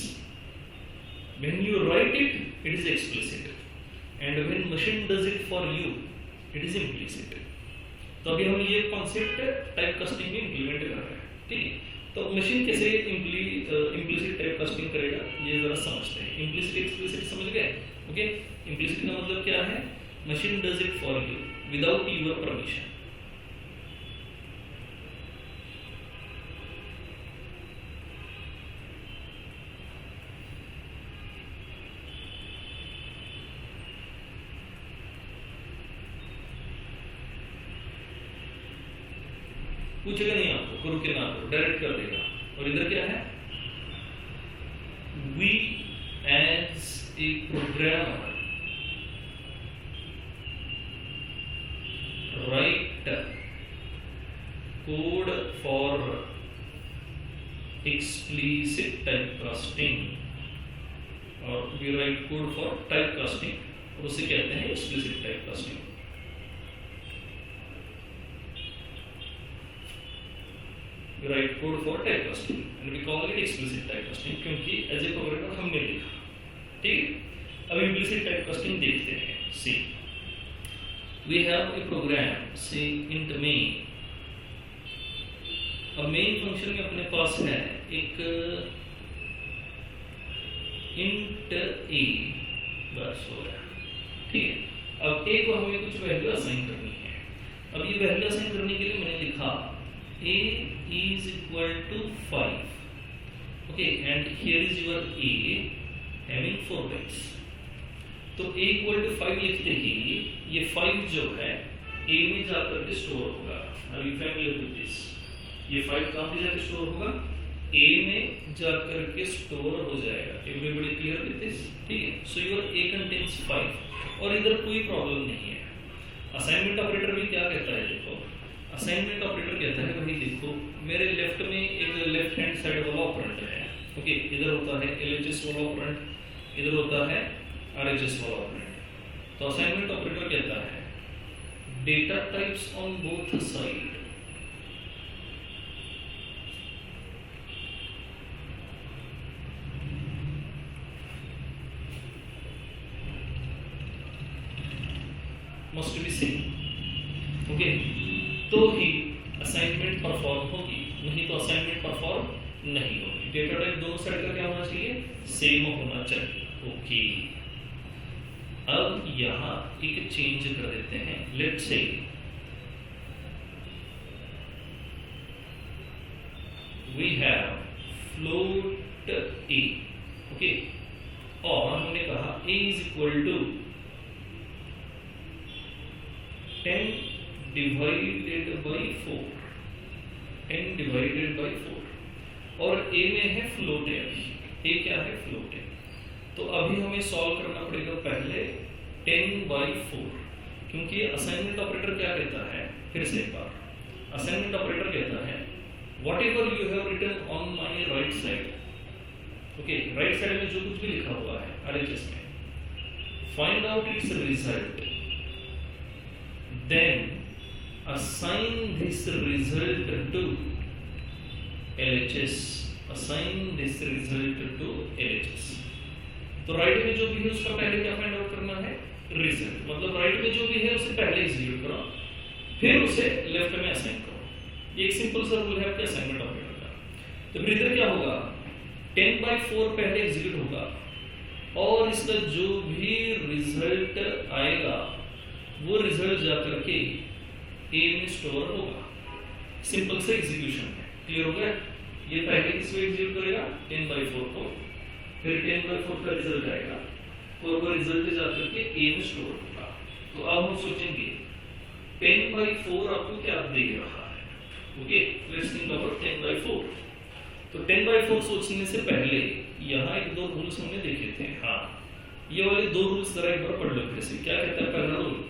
A: when you write it, it is explicit, and when machine does it for you, it is implicit. तो अभी हम ये concept type casting में implement कर रहे हैं, ठीक है? तो मशीन कैसे इम्प्लिसिट टाइप कास्टिंग करेगा ये जरा समझते हैं। इम्प्लिसिट एक्सप्लिसिट समझ गए? ओके, इम्प्लिसिट का मतलब क्या है? Machine does it for you without your permission. पूछेगा नहीं आपको, करो के ना करो, डायरेक्ट कर देगा। और इधर क्या है? We as a programmer write code for explicit type casting, और we write code for type casting, और उसे कहते हैं explicit type casting. We write code for typecasting and we call it explicit typecasting क्योंकि एज ए प्रोग्रामर हमने लिखा, ठीक है? अब implicit typecasting देखते हैं। See, we have a program, say int main। अब main फंक्शन में अपने पास है एक int a, बस हो गया, ठीक है? अब a को हमें कुछ वैल्यू असाइन करनी है। अब ये वैल्यू असाइन करने के लिए मैंने लिखा a is equal to 5, okay, and here is your a having 4 bytes। तो a equal to 5 लिखते ही ये 5 जो है a में जाकर के स्टोर होगा। Are you familiar with this? ये 5 कहाँ पे जाकर स्टोर होगा? a में जाकर के स्टोर हो जाएगा। Everybody clear with this? ठीक है? So your a contains 5 और इधर कोई प्रॉब्लम नहीं है। असाइनमेंट ऑपरेटर भी क्या कहता है? देखो, असाइनमेंट ऑपरेटर कहता है भाई देखो मेरे लेफ्ट में एक लेफ्ट हैंड साइड वाला ऑपरेंड है, ओके, इधर होता है LHS वाला ऑपरेंड, इधर होता है RHS वाला ऑपरेंड। तो असाइनमेंट ऑपरेटर कहता है data types on both side must be same, okay, तो ही असाइनमेंट परफॉर्म होगी, नहीं तो असाइनमेंट परफॉर्म नहीं होगी। डेटा टाइप दोनों साइड का क्या होना चाहिए? सेम होना चाहिए, ओके। अब यहां एक चेंज कर देते हैं। Let's say we have float a, okay, और हमने कहा a is equal to 10 divided by 4, 10 divided by 4, और a में है फ्लोट है। a क्या है? फ्लोट है। तो अभी हमें सॉल्व करना पड़ेगा पहले 10 बाई 4, क्योंकि असाइनमेंट ऑपरेटर क्या कहता है? फिर से एक बार, असाइनमेंट ऑपरेटर कहता है whatever you have written on my right side, okay, right side में जो कुछ भी लिखा हुआ है RHS में, find out its result, then assign this result to LHS, assign this result to LHS। तो राइट में जो भी है उसका पहले क्या फाइंड आउट करना है? रिजल्ट। मतलब राइट में जो भी है उसे पहले एग्जीक्यूट करो, फिर उसे लेफ्ट में असाइन करो। ये एक सिंपल सा रूल है आपके असाइनमेंट ऑपरेटर का। तो फिर इधर क्या होगा? 10/4 पहले एग्जीक्यूट होगा और इसका जो भी रिजल्ट आएगा वो रिजल्ट जाकर के ए में स्टोर होगा। सिंपल से एग्जीक्यूशन है। क्लियर हो गया? ये पहले किसको एग्जीक्यूट करेगा? 10/4 को, फिर 10/4 का रिजल्ट आएगा और वो रिजल्ट जाकर के ए में स्टोर होगा। तो अब हम सोचेंगे 10/4 आपको क्या दे रहा है। Okay, let's think about 10/4। तो 10/4 सोचने से पहले यहाँ एक दो रूल्स हमने देखे थे। हाँ, ये वाले दो रूल्स जरा एक बार पढ़ लो फिर से। क्या कहता है पहला rule,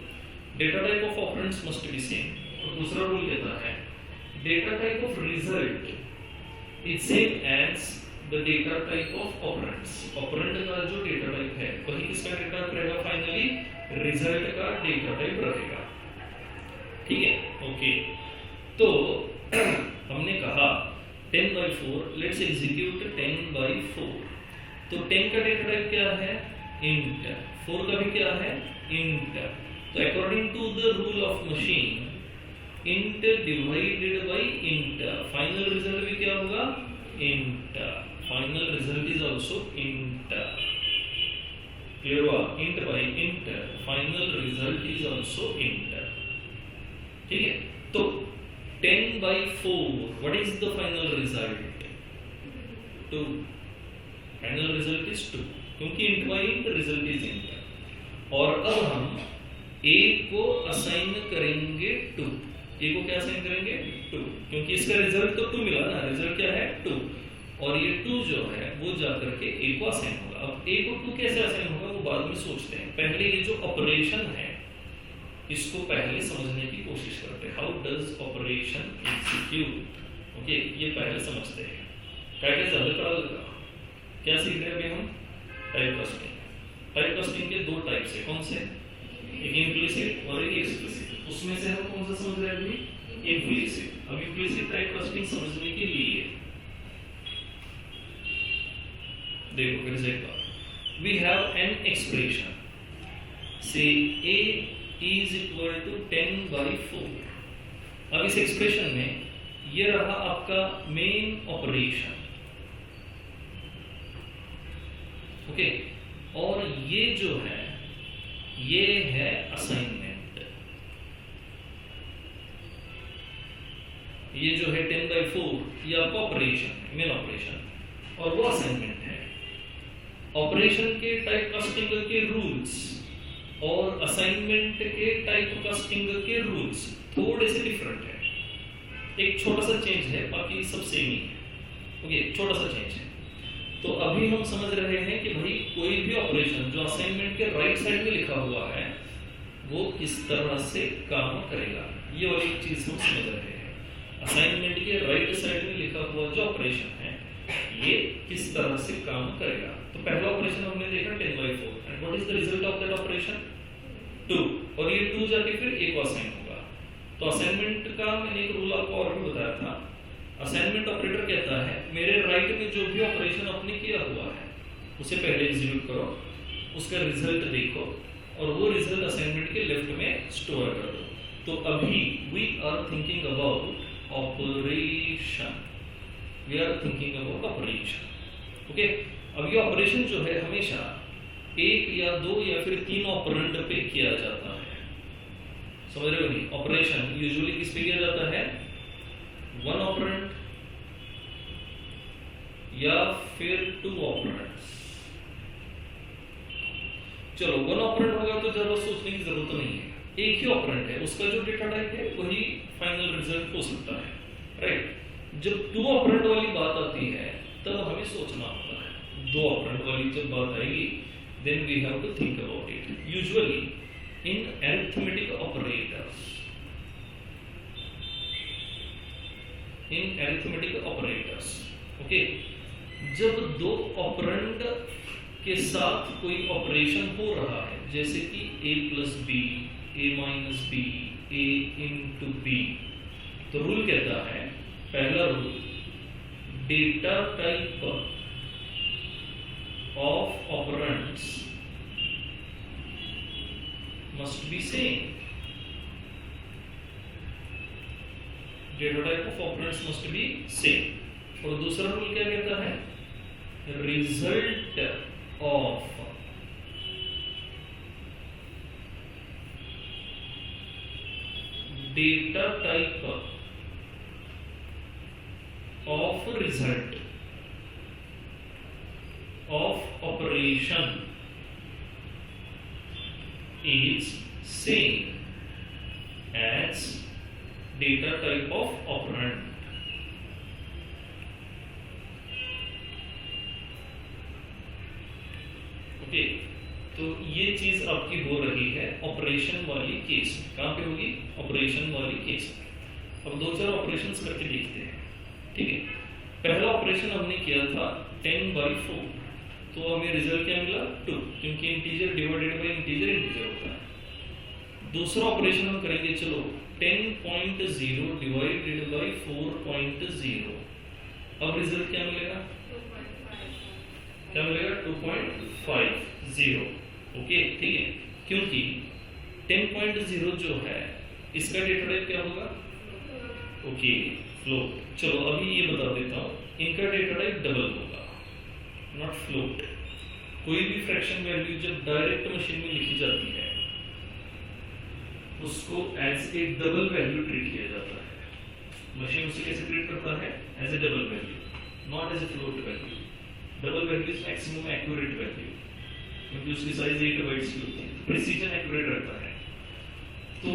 A: data type of operands must be same. और दूसरा रूल कहता है data type of result is same as the data type of operands. Operand का जो डेटा टाइप है वही किसका डेटा टाइप रहेगा, फाइनली रिजल्ट का डेटा टाइप रहेगा। ठीक है, ओके। तो हमने कहा 10/4, लेट्स एग्जीक्यूट 10/4। तो 10 का डेटा टाइप क्या है, इंट। 4 का भी क्या है, इंट। तो according to the rule of machine, int divided by int, final result भी क्या होगा, int. Final result is also int. Clear हुआ, int by int, final result is also int. ठीक है, तो 10/4, what is the final result, 2। Final result is 2, क्योंकि int by int result is int. और अब हम a को असाइन करेंगे 2। a को क्या असाइन करेंगे, 2, क्योंकि इसका रिजल्ट तो 2 मिला ना, रिजल्ट क्या है 2, और ये 2 जो है वो जाकर के a को असाइन होगा। अब a को 2 कैसे असाइन होगा वो बाद में सोचते हैं, पहले ये जो ऑपरेशन है इसको पहले समझने की कोशिश करते हैं। How does operation execute, okay, ये पहले समझते हैं। क्या क्या ज्यादा पढ़ा लगा, क्या सीख रहे हैं अभी हम, टाइप कास्टिंग। टाइप कास्टिंग के दो टाइप्स है, कौन से, एक इम्प्लिसिट और एक एक्सप्लिसिट। उसमें से हम कौन सा समझ रहे हैं अभी, इम्प्लिसिट। अब इम्प्लिसिट टाइप कास्टिंग समझने के लिए देखो फिर से एक बार, वी हैव एन एक्सप्रेशन, से a is equal to 10/4। अब इस एक्सप्रेशन में ये रहा आपका मेन ऑपरेशन, ओके, और ये जो है ये है असाइनमेंट। ये जो है 10/4 ये आपका ऑपरेशन है, मेन ऑपरेशन, और वो असाइनमेंट है। ऑपरेशन के टाइप कास्टिंग के रूल्स और असाइनमेंट के टाइप कास्टिंग के रूल्स थोड़े से डिफरेंट है। एक छोटा सा चेंज है, बाकी सब सेम ही है, ओके, छोटा सा चेंज है। तो अभी हम समझ रहे हैं कि भाई कोई भी ऑपरेशन जो असाइनमेंट के राइट साइड में लिखा हुआ है वो किस तरह से काम करेगा, ये वाली चीज हम समझ रहे हैं। असाइनमेंट के राइट साइड में लिखा हुआ जो ऑपरेशन है ये किस तरह से काम करेगा। तो पहला ऑपरेशन हमने देखा 10/4, and what is the result of that operation, 2, और ये 2 जाके फिर a को असाइन होगा। तो असाइनमेंट का मैंने एक रूल आपको और भी बताया था। असाइनमेंट ऑपरेटर कहता है मेरे राइट में जो भी ऑपरेशन आपने किया हुआ है उसे पहले एग्जीक्यूट करो, उसका रिजल्ट देखो, और वो रिजल्ट असाइनमेंट के लेफ्ट में स्टोर कर दो। तो अभी we are thinking about operation, we are thinking about operation, okay. अब ये ऑपरेशन जो है हमेशा 1 या 2 या फिर 3 ऑपरेंड पे किया जाता है, समझ रहे हो नहीं। ऑपरेशन यूजुअली किस पे किया जाता है, 1 ऑपरेंड या फिर 2 ऑपरेंड्स। चलो 1 ऑपरेंड होगा तो ज्यादा सोचने की जरूरत नहीं है, एक ही ऑपरेंड है, उसका जो डेटा टाइप है वही फाइनल रिजल्ट हो सकता है, राइट। जब 2 ऑपरेंड वाली बात आती है तब हमें सोचना होता है। 2 ऑपरेंड वाली जब बात आएगी then we have to think about it. Usually in arithmetic operators, okay, जब 2 ऑपरेंड के साथ कोई ऑपरेशन हो रहा है, जैसे कि a + b, a - b, a × b, तो रूल कहता है, पहला rule, data type of operands must be same. Data type of operands must be same. और दूसरा रूल क्या कहता है, result of data type of result of operation is same as data type of operand. Okay, तो ये चीज आपकी हो रही है ऑपरेशन वाली केस में। कहां पे होगी? ऑपरेशन वाली केस में। अब दो चार ऑपरेशंस करके देखते हैं, ठीक है। पहला ऑपरेशन हमने किया था 10/4, तो हमें रिजल्ट क्या मिला? 2, क्योंकि integer divided by integer integer होता है। दूसरा ऑपरेशन हम करेंगे, चलो 10.0 डिवाइडेड बाय 4.0। अब रिजल्ट क्या मिलेगा?
B: 2.5
A: क्या मिलेगा? 2.50। ओके, ठीक है, क्योंकि 10.0 जो है इसका डेटा टाइप क्या होगा? Okay, float. चलो अभी ये बता देता हूँ, इनका डेटा टाइप डबल होगा, नॉट फ्लोट। कोई भी फ्रैक्शन वैल्यू जब डायरेक्ट मशीन में लिखी जाती है उसको as a double value treat किया जाता है। मशीन उसे कैसे ट्रीट करता है? As a double value, not as a float value. Double value is maximum accurate value, क्योंकि उसकी साइज 8 बाइट्स की होती है, प्रिसीजन एक्यूरेट रहता है। तो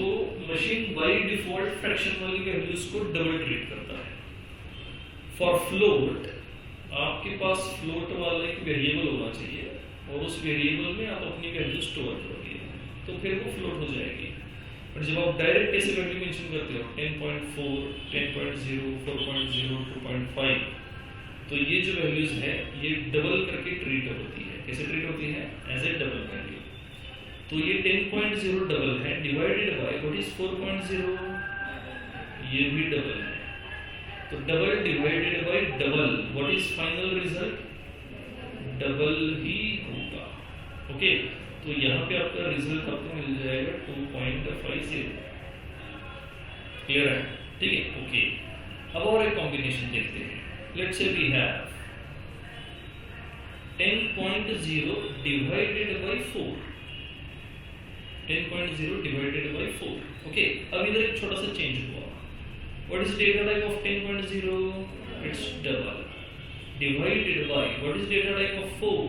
A: मशीन बाय डिफॉल्ट फ्रैक्शन वाली वैल्यूज को डबल ट्रीट करता है। फॉर फ्लोट आपके पास फ्लोट वाला एक वेरिएबल होना चाहिए और उस वेरिएबल में आप अपनी वैल्यू स्टोर करोगे, तो फिर वो फ्लोट हो जाएगी। पर जब आप डायरेक्ट ऐसे वैल्यू मेंशन करते हो 10.4, 10.0, 4.0, 2.5, तो ये जो वैल्यूज है ये डबल करके ट्रीट होती है। कैसे ट्रीट होती है? As a double value. तो ये 10.0 डबल है, डिवाइडेड बाय व्हाट इज 4.0, ये भी डबल है। तो double divided by double, what is final result? Double ही होगा। ओके, तो यहाँ पे आपका रिजल्ट आपको मिल जाएगा 2.50। क्लियर है? ठीक है, ओके। अब और एक कॉम्बिनेशन देखते हैं। Let's say we have 10.0 divided by 4, 10.0 divided by 4। Okay, अब इधर एक छोटा सा चेंज हुआ। What is data type of 10.0? It's double. Divided by what is data type of 4?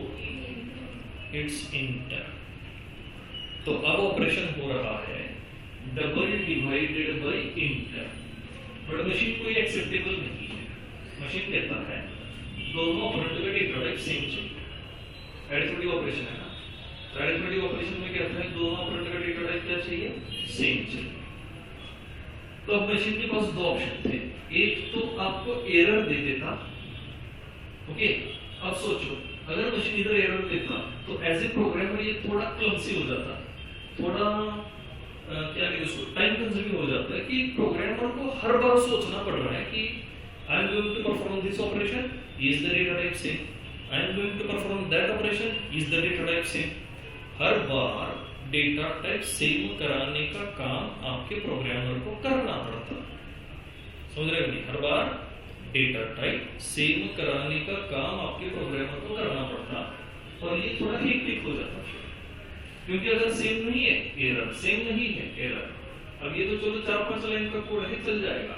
A: It's integer. तो अब ऑपरेशन हो रहा है double divided by integer, but machine को ये एक्सेप्टेबल नहीं है। मशीन कहता है दोनों ऑपरेंड का डेटा टाइप सेम चाहिए। अरिथमेटिक ऑपरेशन है ना, तो अरिथमेटिक ऑपरेशन में कहता है दोनों ऑपरेंड का डेटा टाइप क्या चाहिए? सेम चाहिए। तो अब मशीन के पास दो ऑप्शन थे, एक तो आपको एरर दे देता। ओके, अब सोचो अगर मशीन इधर एरर देता तो एज ए प्रोग्रामर ये थोड़ा क्लमसी हो जाता, थोड़ा क्या कहते हैं उसको, टाइम कंज्यूमिंग हो जाता है कि प्रोग्रामर को हर बार सोचना पड़ रहा है कि I am going to perform this operation, is the data type same, I am going to perform that operation, is the data type same. हर बार डेटा टाइप सेम कराने का काम आपके प्रोग्रामर को करना पड़ता। समझ रहे हो नहीं? हर बार डेटा टाइप सेम कराने का काम आपके प्रोग्रामर को करना पड़ता, और ये थोड़ा हेक्टिक हो जाता है, क्योंकि अगर सेम नहीं है एरर, सेम नहीं है एरर। अब ये तो चलो 4-5 लाइन का कोड है, चल जाएगा।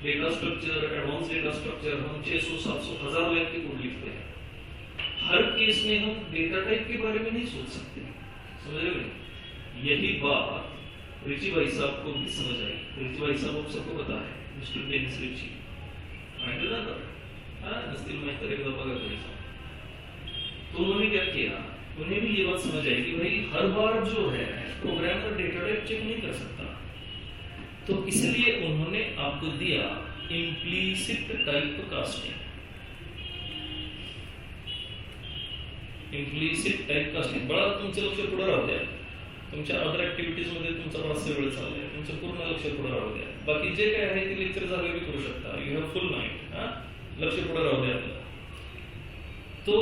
A: Data structure, advance data structure, हम 600, 700, 1000 लाइन के कोड लिखते हैं। हर केस में हम डेटा टाइप के बारे में नहीं सोच सकते। समझ रहे हो? यही बात रिची भाई साहब को भी समझ आई। रिची भाई साहब आप सबको पता है, मिस्टर डेनिस रिची, माइंड ना कर, हां नस्तिल में करेगा बगा करेगा। तो उन्होंने क्या किया, उन्हें भी ये बात समझ आई कि भाई हर बार जो है प्रोग्रामर डेटा टाइप चेक नहीं कर सकता, तो इसलिए उन्होंने आपको दिया implicit type casting. Implicit type casting बड़ा तुमचं लक्ष पुढे राहू द्या, तुमच्या अदर ऍक्टिव्हिटीज मध्ये तुमचा बराचसा वेळ चाललाय, तुमचं पूर्ण लक्ष पुढे राहू द्या। बाकी जे काय आहे ते लेक्चर जागे भी करू शकता, यू हैव फुल माइंड। हां, लक्ष पुढे राहू द्या। तो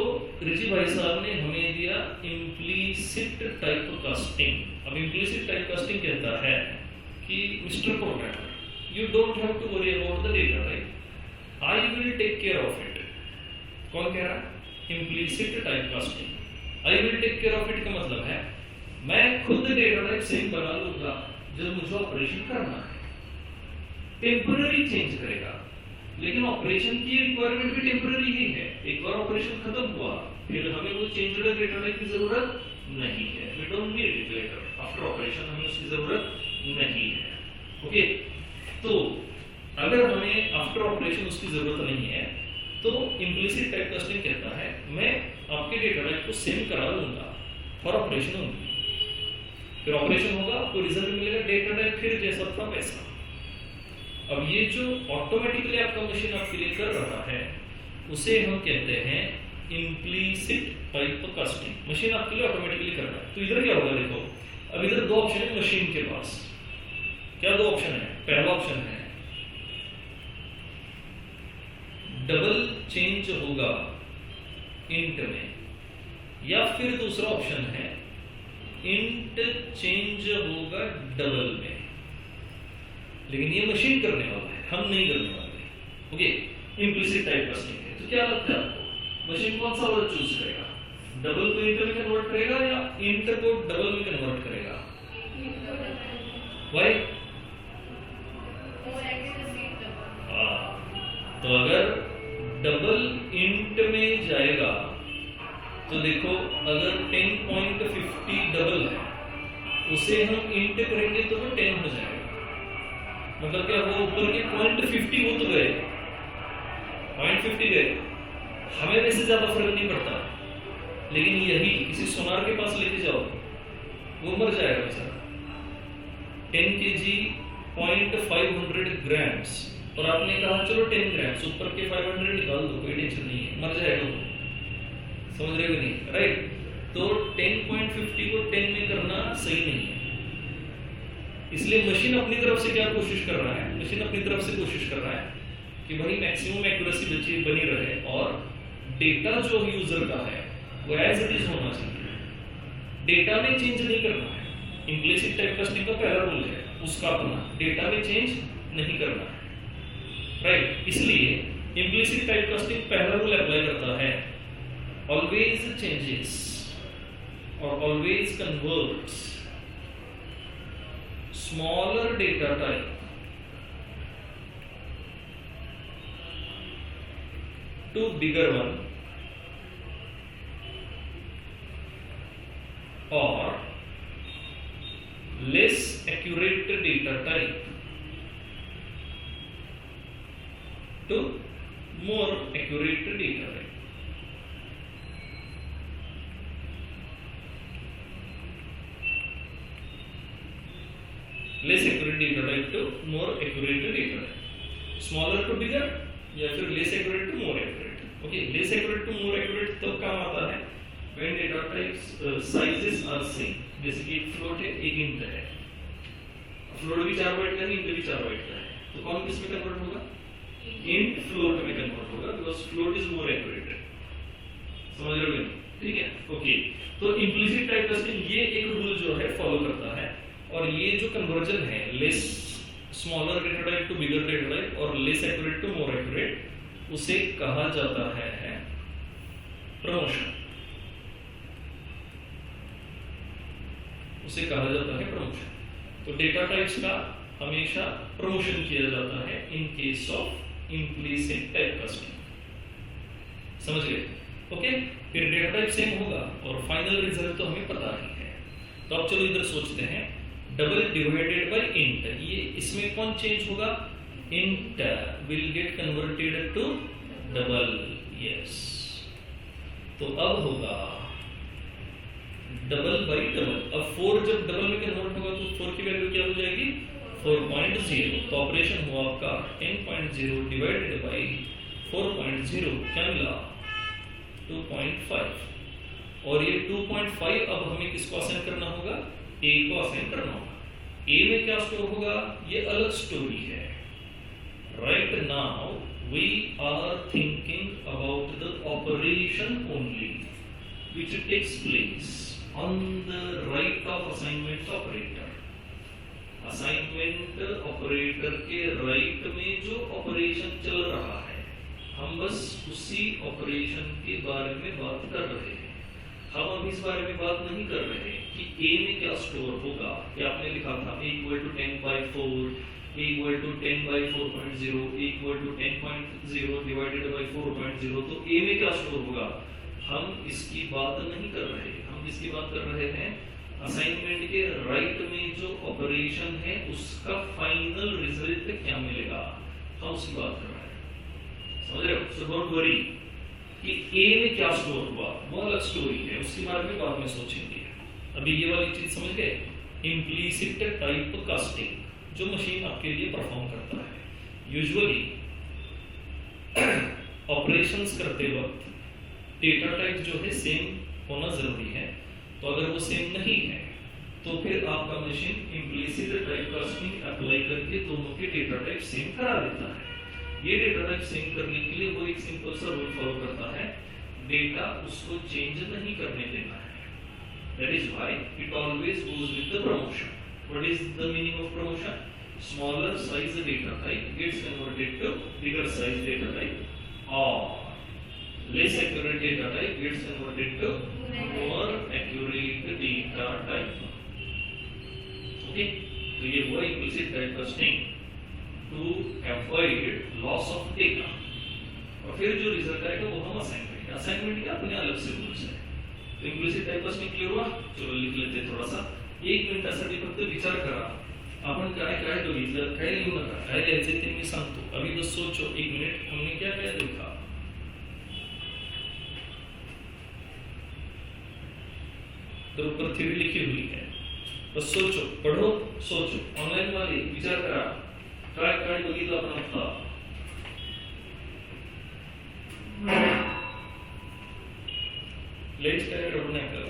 A: रिची भाई साहब ने हमें दिया इम्प्लीसिट टाइप कास्टिंग। अब इम्प्लीसिट टाइप कास्टिंग कहता है कि mister programmer you don't have to worry about the data type, I will take care of it. कौन कह रहा है? Implicit type casting. I will take care of it का मतलब है मैं खुद डेटा टाइप सेम बना लूंगा जब मुझे ऑपरेशन करना है। टेम्पररी चेंज करेगा, लेकिन ऑपरेशन की रिक्वायरमेंट भी टेम्पररी ही है। एक बार ऑपरेशन खत्म हुआ फिर हमें वो चेंज डेटा टाइप की जरूरत नहीं है, we don't need it later, after operation हमें उसकी जरूरत नहीं है। ओके, तो अगर हमें आफ्टर ऑपरेशन उसकी जरूरत नहीं है तो इम्प्लिसिट टाइप कास्टिंग कहता है मैं आपके डेटा टाइप को सेम करा लूंगा फॉर ऑपरेशन ओनली, फिर ऑपरेशन होगा आपको रिजल्ट मिलेगा डेटा टाइप फिर जैसा था वैसा। अब ये जो ऑटोमेटिकली आपका मशीन आपके लिए कर रहा है उसे हम कहते हैं इम्प्लिसिट टाइप कास्टिंग। मशीन आपके लिए ऑटोमेटिकली कर रहा है। तो इधर क्या होगा, देखो अब इधर दो ऑप्शन है मशीन के पास। क्या दो ऑप्शन है? पहला ऑप्शन है डबल चेंज होगा इंट में, या फिर दूसरा ऑप्शन है इंट चेंज होगा डबल में। लेकिन ये मशीन करने वाला है, हम नहीं करने वाले। ओके, इम्प्लिसिट टाइप कास्टिंग है। तो क्या लगता है आपको मशीन कौन सा वाला चूज करेगा? डबल को इंट में कन्वर्ट करेगा या इंट को डबल में कन्वर्ट करेगा? व्हाई? तो अगर डबल इंट में जाएगा तो देखो अगर 10.50 डबल है उसे हम इंट करेंगे तो वो 10 हो जाएगा। मतलब क्या वो ऊपर के 0.50 वो तो गए, 0.50 गए, हमें वैसे ज्यादा फर्क नहीं पड़ता। लेकिन यही किसी सोनार के पास लेके जाओ वो मर जाएगा बेचारा। 10 kg 0.500 ग्राम्स और आपने कहा चलो 10 ग्राम्स ऊपर के 500 निकाल दो, कोई टेंशन नहीं है, मर जाएगा वो। समझ रहे हो नहीं? राइट। तो 10.50 को 10 में करना सही नहीं है। इसलिए मशीन अपनी तरफ से क्या कोशिश कर रहा है? मशीन अपनी तरफ से कोशिश कर रहा है कि भाई मैक्सिमम एक्यूरेसी बनी रहे और डेटा जो यूजर का है वो एज इट इज होना चाहिए, डेटा में चेंज नहीं करना है। इम्प्लिसिट टाइप कास्टिंग का पहला रूल है उसका अपना, डेटा में चेंज नहीं करना है। राइट, इसलिए इम्प्लिसिट टाइप कास्टिंग पहला रूल अप्लाई करता है ऑलवेज चेंजेस और always converts smaller data type to bigger one or less accurate data type to more accurate data type। Less accurate data type to more accurate data type, smaller to bigger या फिर less accurate to more accurate. Okay, less accurate to more accurate तब काम आता है when data types sizes are same. जैसे कि एक float है एक इंट है, फ्लोट भी 4 बाइट का है इंट भी 4 बाइट का है, तो कौन किस में कन्वर्ट होगा? इंट फ्लोट में कन्वर्ट होगा because float is more accurate. समझ रहे हो? ठीक है। ओके, तो इम्प्लिसिट टाइप कास्टिंग ये एक रूल जो है फॉलो करता है और ये जो कन्वर्जन है less smaller data type to bigger data type और less accurate to more accurate उसे कहा जाता है प्रमोशन। उसे कहा जाता है प्रमोशन। तो डेटा टाइप्स का हमेशा प्रमोशन किया जाता है इन case of implicit type casting. समझ गए? ओके, फिर डेटा टाइप सेम होगा और फाइनल रिजल्ट तो हमें पता ही है। तो अब चलो इधर सोचते हैं डबल डिवाइडेड बाय इंट, ये इसमें कौन चेंज होगा? Int will get converted to double. Yes, तो अब होगा डबल बाय डबल। अब 4 जब डबल में कन्वर्ट होगा तो 4 की वैल्यू क्या हो जाएगी? 4.0। तो ऑपरेशन हुआ आपका 10.0 डिवाइडेड बाय 4.0, क्या मिला? 2.5। और ये 2.5 अब हमें किसको असाइन करना होगा? ए को असाइन करना होगा। ए में क्या स्टोर होगा ये अलग स्टोरी है। Right now we are thinking about the operation only which takes place on the right of assignment operator। Assignment operator के राइट में जो ऑपरेशन चल रहा है हम बस उसी ऑपरेशन के बारे में बात कर रहे हैं। हम अभी इस बारे में बात नहीं कर रहे कि ए में क्या स्टोर होगा। क्या आपने लिखा था a equal to 10/4, a equal to 10/4.0, a equal to 10.0 divided by 4.0। तो a में क्या स्टोर होगा हम इसकी बात नहीं कर रहे, हम इसकी बात कर रहे हैं असाइनमेंट के राइट में जो ऑपरेशन है उसका फाइनल रिजल्ट क्या मिलेगा, हम उसकी बात कर रहे हैं। समझ रहे हो? सो डोंट वरी कि ए में क्या स्टोर हुआ, वो अलग स्टोरी है, उसके बारे में बाद में सोचेंगे। अभी ये वाली चीज समझ गए, इम्प्लीसिट टाइप कास्टिंग जो मशीन आपके लिए परफॉर्म करता है। यूजुअली ऑपरेशंस करते वक्त डेटा टाइप जो है सेम होना जरूरी है, तो अगर वो सेम नहीं है तो फिर आपका machine implicit type casting apply करके दोनों के डेटा टाइप सेम करा देता है। ये डेटा टाइप सेम करने के लिए वो एक सिंपल सा रूल फॉलो करता है, डेटा उसको चेंज नहीं करने देना है। That is why it always goes with the promotion. What is the meaning of promotion? Smaller size data type gets converted to bigger size data type और less accurate data type gets converted to more accurate data type. Okay, तो ये हुआ implicit typecasting to avoid loss of data। और फिर जो result आएगा वो हम असाइन करेंगे। असाइनमेंट के अपने अलग से रूल्स है। तो implicit typecasting क्लियर हुआ? चलो लिख लेते हैं थोड़ा सा। 1 मिनिटासाठी फक्त विचार करा, आपण काय काय बघितलं, काय लिहू नका, काय लिहायचे ते मी सांगतो। अभी बस सोचो 1 मिनट, हमने क्या क्या देखा। तो ऊपर थ्योरी लिखी हुई है, बस सोचो, पढ़ो, सोचो। ऑनलाइन वाले विचार करा, काय काय बघितलं आपण आता। लेट्स काय रडू नका।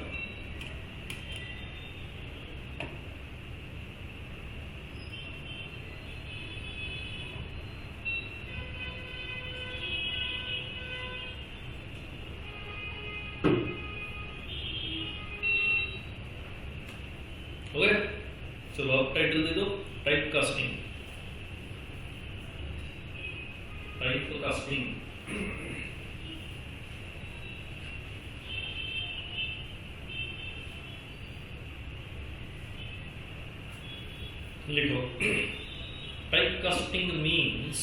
A: हो गया? चलो अब टाइटल दे दो, टाइप कास्टिंग। टाइप कास्टिंग लिखो। Type casting means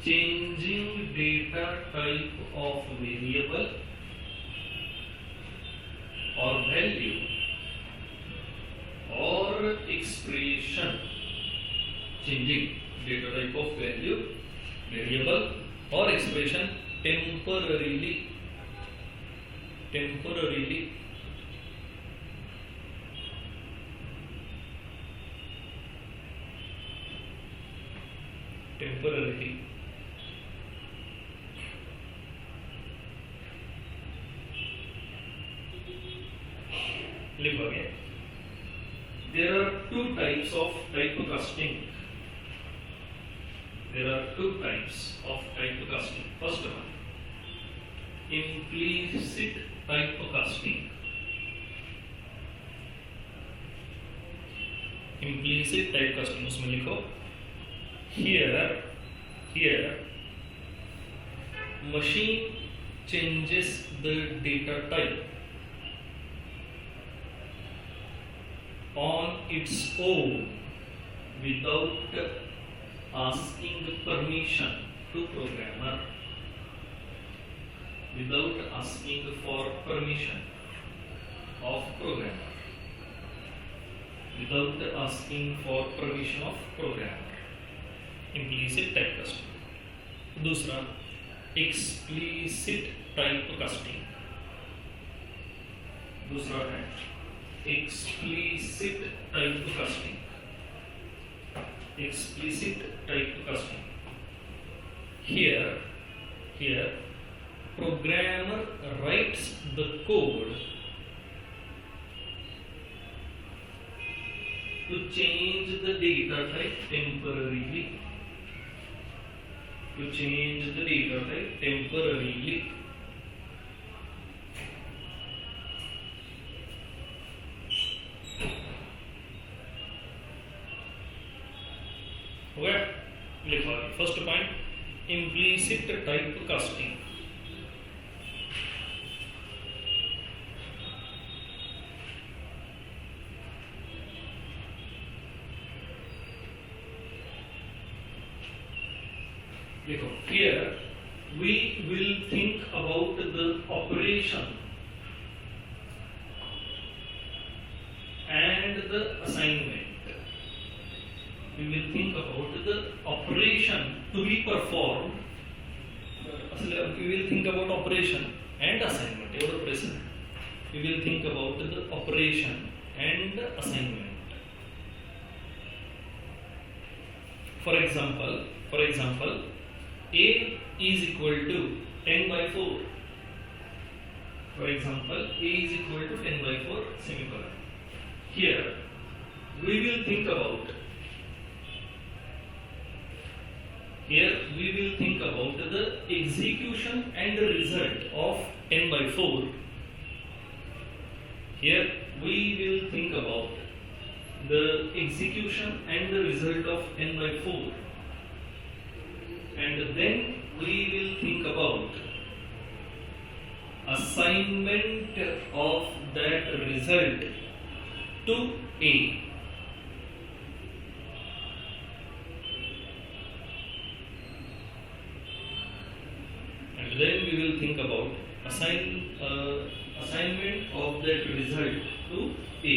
A: changing data type of variable or value or expression, changing data type of value, variable or expression temporarily लिख हो गया। There are two types of typecasting. First one, implicit typecasting. उसमें लिखो here machine changes the data type on its own without asking permission to programmer, without asking for permission of programmer, implicit typecasting। दूसरा explicit typecasting, दूसरा है explicit typecasting। Here programmer writes the code to change the data type temporarily, हो गया? लिखा। First point implicit typecasting. देखो, here we will think about the operation and the assignment. We will think about the operation to be performed. We will think about operation and assignment. एवढं present. We will think about the operation and assignment. For example, A is equal to 10 by 4. For example, A is equal to 10 by 4 semicolon. Here we will think about the execution and the result of 10 by 4. Here we will think about the execution and the result of n by 4, and then we will think about assignment of that result to A. And then we will think about assignment of that result to A.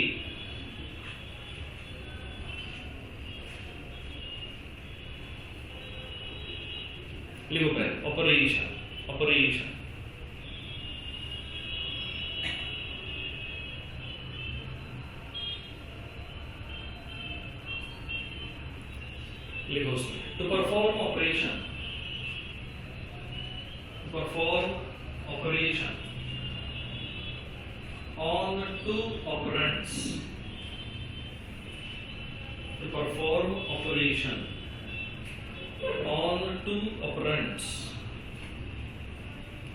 A: लिखो पहले operation लिखो उसमें to perform operation on two operands, to perform operation on two operands,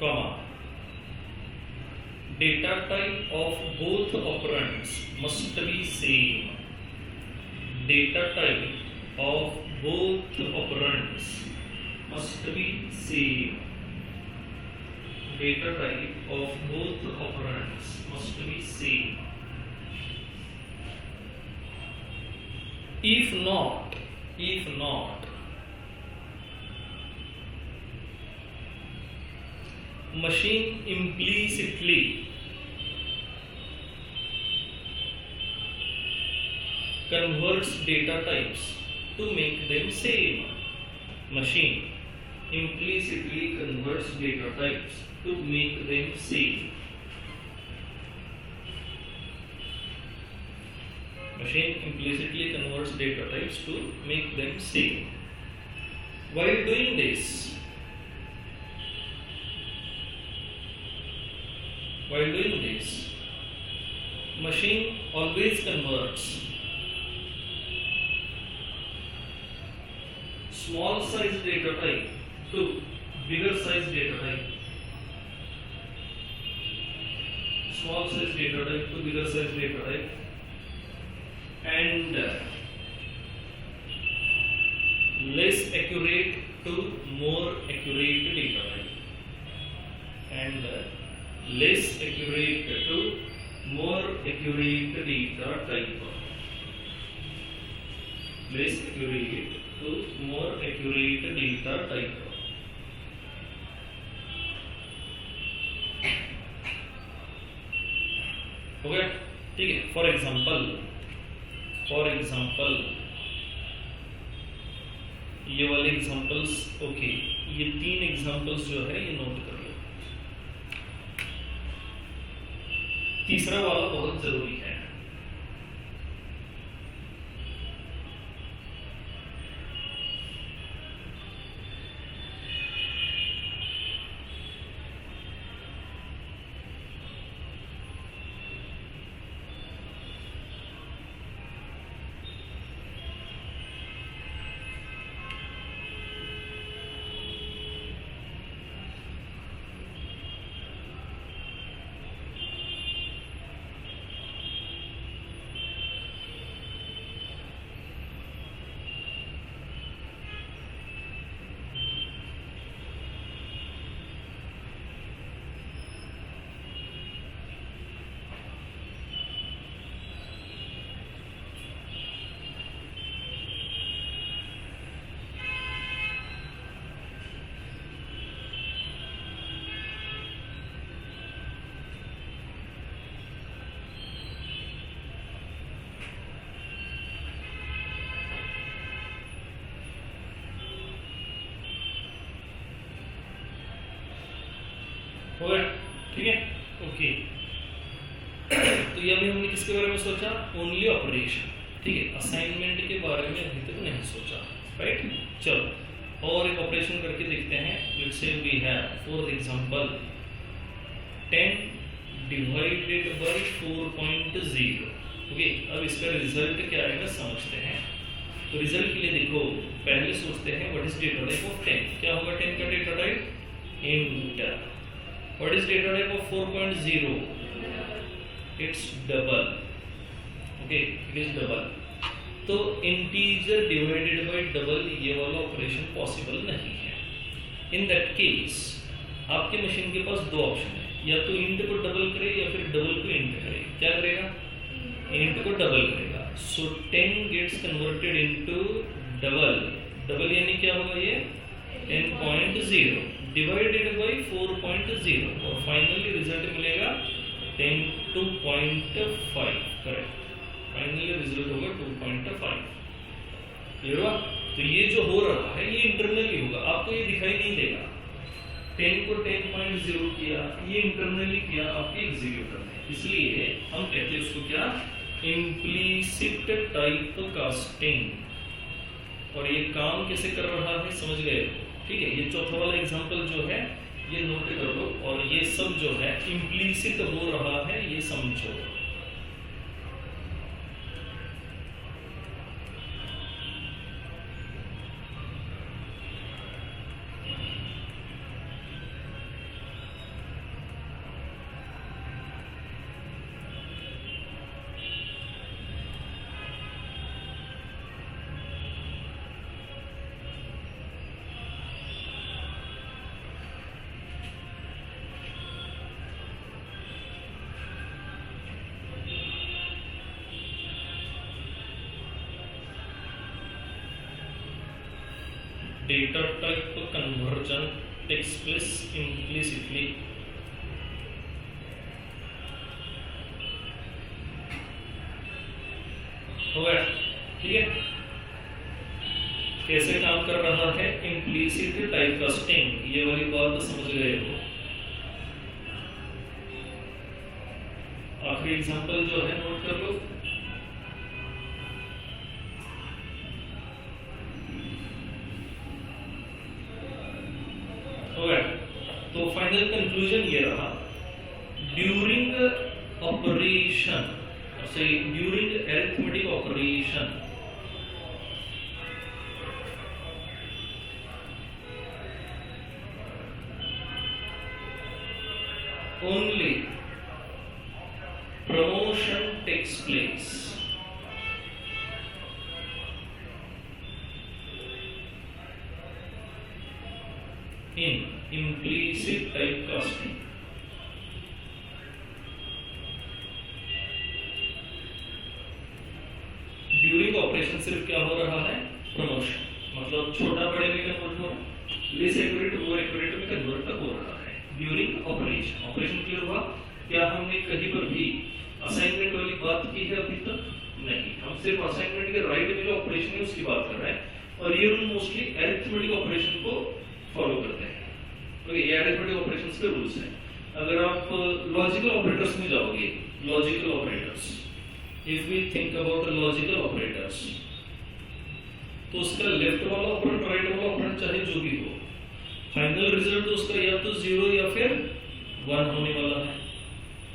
A: comma, data type of both operands must be same. Data type of both operands must be same. Data type of both operands must be same. If not, machine implicitly converts data types to make them same. Machine implicitly converts data types to make them same. Machine implicitly converts data types to make them same. While doing this, machine always converts small size data type to bigger size data type. Small size data type to bigger size data type, and less accurate to more accurate data type, and less accurate to more accurate data type. Less accurate to more accurate data type. हो गया? ठीक है. For example ये वाले examples, okay, ये 3 examples जो है ये नोट कर लो. तीसरा वाला बहुत जरूरी है. ठीक है, ओके। तो ये अभी हमने किसके बारे में सोचा, ओनली ऑपरेशन, ठीक है, असाइनमेंट के बारे में अभी तक नहीं सोचा, राइट। चलो और एक ऑपरेशन करके देखते हैं। Let's say we have for example 10 divided by 4.0, okay. अब इसका रिजल्ट क्या आएगा समझते हैं। तो रिजल्ट के लिए देखो, पहले सोचते हैं what is data type of 10, क्या होगा 10 का data type, int. What is data type of 4.0, it's double, okay, it is double. तो इंटीजर डिवाइडेड बाय डबल ये वाला ऑपरेशन पॉसिबल नहीं है। इन दैट केस आपके मशीन के पास दो ऑप्शन है, या तो इंट को डबल करे या फिर डबल को इंट करे। क्या करेगा, इंट को डबल करेगा। So 10 gets converted into double, double यानी क्या होगा ये 10.0 डिवाइडेड बाय 4.0 और फाइनली रिजल्ट मिलेगा 10.5, करेक्ट। फाइनली रिजल्ट होगा 2.5, क्लियर हुआ। तो ये जो हो रहा है ये इंटरनली होगा, आपको ये दिखाई नहीं देगा। 10 को 10.0 किया, ये इंटरनली किया आपके एग्जीक्यूटर ने, इसलिए हम कहते हैं उसको क्या, इम्प्लीसिट टाइप कास्टिंग। और ये काम कैसे कर रहा है समझ गए, ठीक है। ये चौथा वाला एग्जांपल जो है ये नोट कर लो, और ये सब जो है इम्प्लीसिट हो रहा है ये समझो। Data type conversion takes place implicitly. हो गया, ठीक है। कैसे काम कर रहा है, इम्प्लीसिट टाइप कास्टिंग, ये वाली बात समझ गए हो। आखिरी एग्जांपल जो है नोट कर लो। तो फाइनल कंक्लूजन ये रहा, ड्यूरिंग ऑपरेशन, से during arithmetic operation only promotion takes place. In implicit typecasting. During operation सिर्फ क्या हो रहा है, प्रमोशन, मतलब छोटा बड़े में कन्वर्ट हो, लेस एक्यूरेट मोर एक्यूरेट में कन्वर्ट तक हो रहा है ड्यूरिंग ऑपरेशन। ऑपरेशन क्लियर हुआ। क्या हमने कहीं पर भी असाइनमेंट वाली बात की है अभी तक? नहीं, हम सिर्फ असाइनमेंट के राइट में जो ऑपरेशन है उसकी बात कर रहे हैं, और ये रूल मोस्टली अरिथमेटिक ऑपरेशन को फॉलो करते हैं। तो ये अरिथमेटिक ऑपरेशंस के रूल्स हैं। अगर आप लॉजिकल ऑपरेटर्स में जाओगे, logical operators, if we think about logical operators, तो उसका लेफ्ट वाला ऑपरेंड राइट वाला ऑपरेंड चाहे जो भी हो, फाइनल रिजल्ट तो उसका या तो 0 या फिर 1 होने वाला है।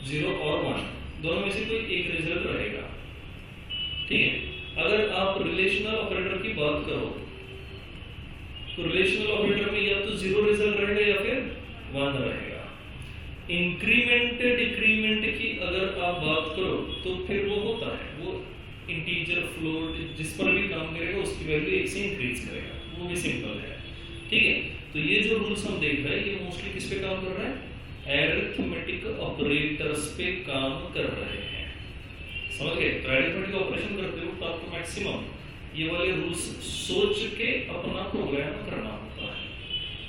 A: 0 और 1 दोनों में से कोई एक रिजल्ट रहेगा, ठीक है। अगर आप रिलेशनल ऑपरेटर की बात करो तो रिलेशनल ऑपरेटर में या तो 0 रिजल्ट रहेगा या फिर 1 रहेगा। इंक्रीमेंट डिक्रीमेंट की अगर आप बात करो तो फिर वो होता है, वो इंटीजर फ्लोट जिस पर भी काम करेगा उसकी वैल्यू 1 से इंक्रीज करेगा, वो भी सिंपल है, ठीक है। तो ये जो रूल्स हम देख रहे हैं ये मोस्टली किस पे काम कर रहा है, अरिथमेटिक ऑपरेटर्स पे काम कर रहे हैं, समझ गए। तो अरिथमेटिक ऑपरेशन करते हो तो आपको मैक्सिमम ये वाले रूल्स सोच के अपना प्रोग्राम करना होता है।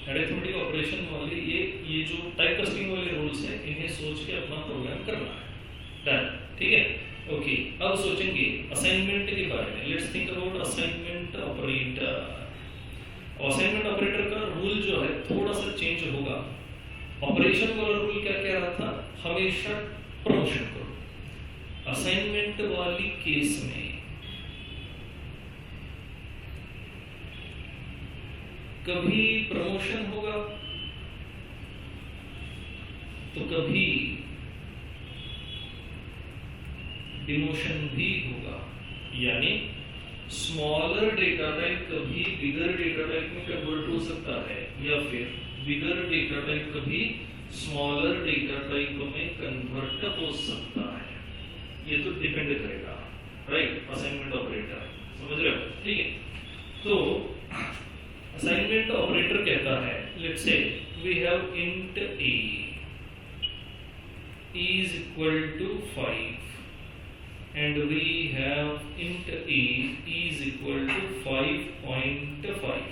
A: अरिथमेटिक ऑपरेशन वाले ये जो टाइप कास्टिंग वाले रूल्स हैं इन्हें सोच के अपना प्रोग्राम करना है, डन, ठीक है, ओके। अब सोचेंगे असाइनमेंट के बारे में। Let's think about assignment operator. Assignment operator का रूल जो है थोड़ा सा चेंज होगा, ऑपरेशन वाला रूल क्या कह रहा था, हमेशा प्रमोशन करो। असाइनमेंट वाली केस में कभी प्रमोशन होगा तो कभी डिमोशन भी होगा, यानी स्मॉलर डेटा टाइप कभी बिगर डेटा टाइप में कन्वर्ट हो सकता है, या फिर बिगर डेटा टाइप कभी स्मॉलर डेटा टाइप में कन्वर्ट हो सकता है। ये तो डिपेंड करेगा, राइट, असाइनमेंट ऑपरेटर, समझ रहे हो, ठीक है। तो असाइनमेंट ऑपरेटर कहता है, let's say we have int a is equal to 5 and we have int a is equal to 5.5।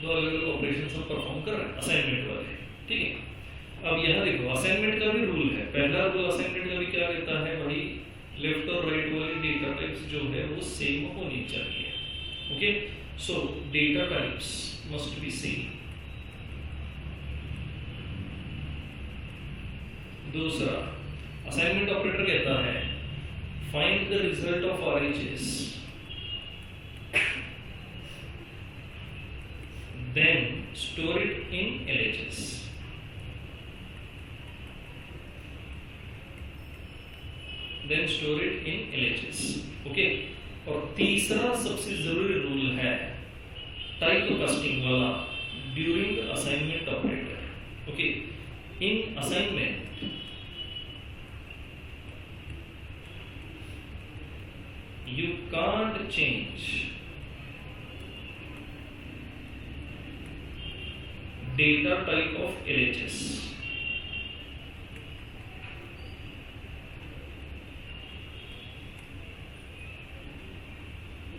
A: दो अलग अलग ऑपरेशन हम परफॉर्म कर रहे हैं असाइनमेंट वाले, ठीक है। अब यहाँ देखो असाइनमेंट का भी रूल है। पहला रूल असाइनमेंट का भी क्या कहता है भाई, लेफ्ट और राइट वाली डेटा टाइप्स जो है वो सेम होनी चाहिए, okay. So data types must be same. दूसरा असाइनमेंट ऑपरेटर कहता है find the result of RHS, then store it in LHS। Then store it in LHS, okay. और तीसरा सबसे जरूरी रूल है टाइप कास्टिंग वाला during assignment operator, okay. In assignment you can't change data type of LHS।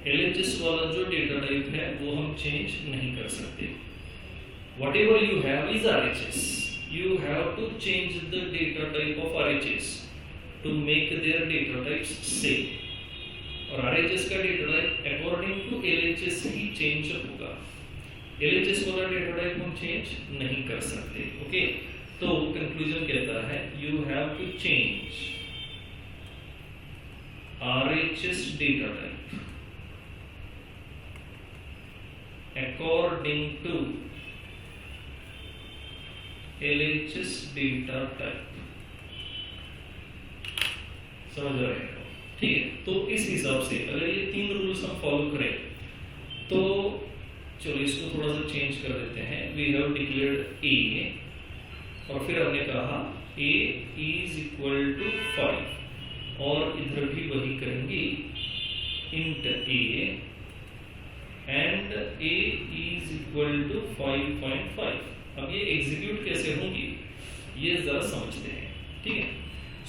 A: LHS वाला जो data type है वो हम चेंज नहीं कर सकते। Whatever you have is RHS, you have to change the data type of RHS to make their data types same। और RHS का data type according to LHS ही चेंज होगा। LHS वाला डेटा टाइप हम change नहीं कर सकते, okay. तो कंक्लूजन कहता है you have to change RHS data type according to LHS data type. समझ रहे हो, ठीक है। तो इस हिसाब से अगर ये तीन रूल्स हम फॉलो करें तो चलो इसको थोड़ा सा चेंज कर देते हैं। वी हैव डिक्लेयर्ड a और फिर हमने कहा a इज इक्वल टू 5 और इधर भी वही करेंगे int a and a is equal to 5.5। अब ये एग्जीक्यूट कैसे होंगी ये जरा समझते हैं, ठीक है।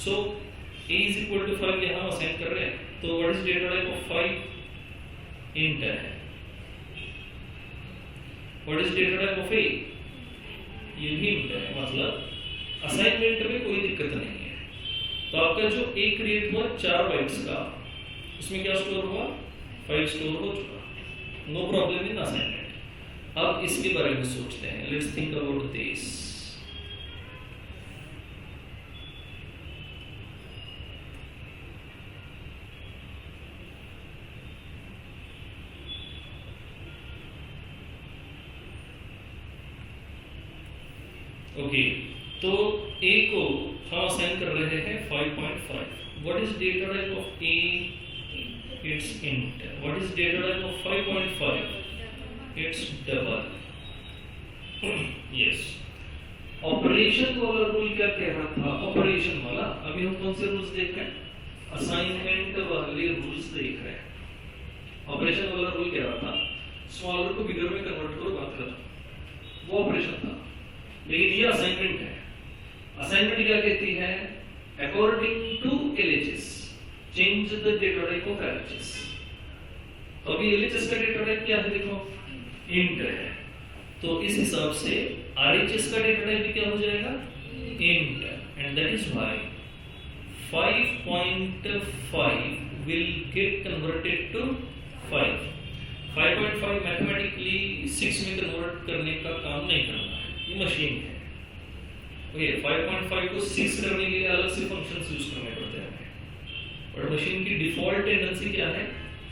A: सो a is equal to 5 यहाँ असाइन कर रहे हैं, तो what is data type of 5? int है। what is data type of a? ये भी int है, मतलब असाइनमेंट में कोई दिक्कत नहीं है। तो आपका जो a क्रिएट हुआ 4 बाइट्स का, उसमें क्या स्टोर हुआ, 5 स्टोर हो चुका, नो प्रॉब्लम इन असाइनमेंट। अब इसके बारे में सोचते हैं, let's think about this. Okay, तो a को हम असाइन कर रहे हैं 5.5। What is data type of a? It's int। What is data type of 5.5? It's double. Yes. Operation वाला रूल क्या कह रहा था? ऑपरेशन वाला, अभी हम कौन से रूल्स देख रहे हैं? असाइनमेंट वाले रूल्स देख रहे हैं। ऑपरेशन वाला रूल कह रहा था स्मॉलर को बिगर में कन्वर्ट करो, बात खत्म। वो ऑपरेशन था। लेकिन ये असाइनमेंट है। असाइनमेंट क्या कहती है? According to LHS change the data type of LHS। तो अभी LHS का डेटा टाइप क्या है देखो, इंट है। तो इस हिसाब से RHS का डेटा टाइप क्या हो जाएगा, int, and that is why 5.5 will get converted to 5। 5.5 mathematically 6 में कन्वर्ट करने का काम नहीं करना है, ये मशीन है, ओके 5.5 को 6 करने के लिए अलग से फंक्शंस यूज करने पड़ते हैं हमें, और मशीन की डिफॉल्ट टेंडेंसी क्या है,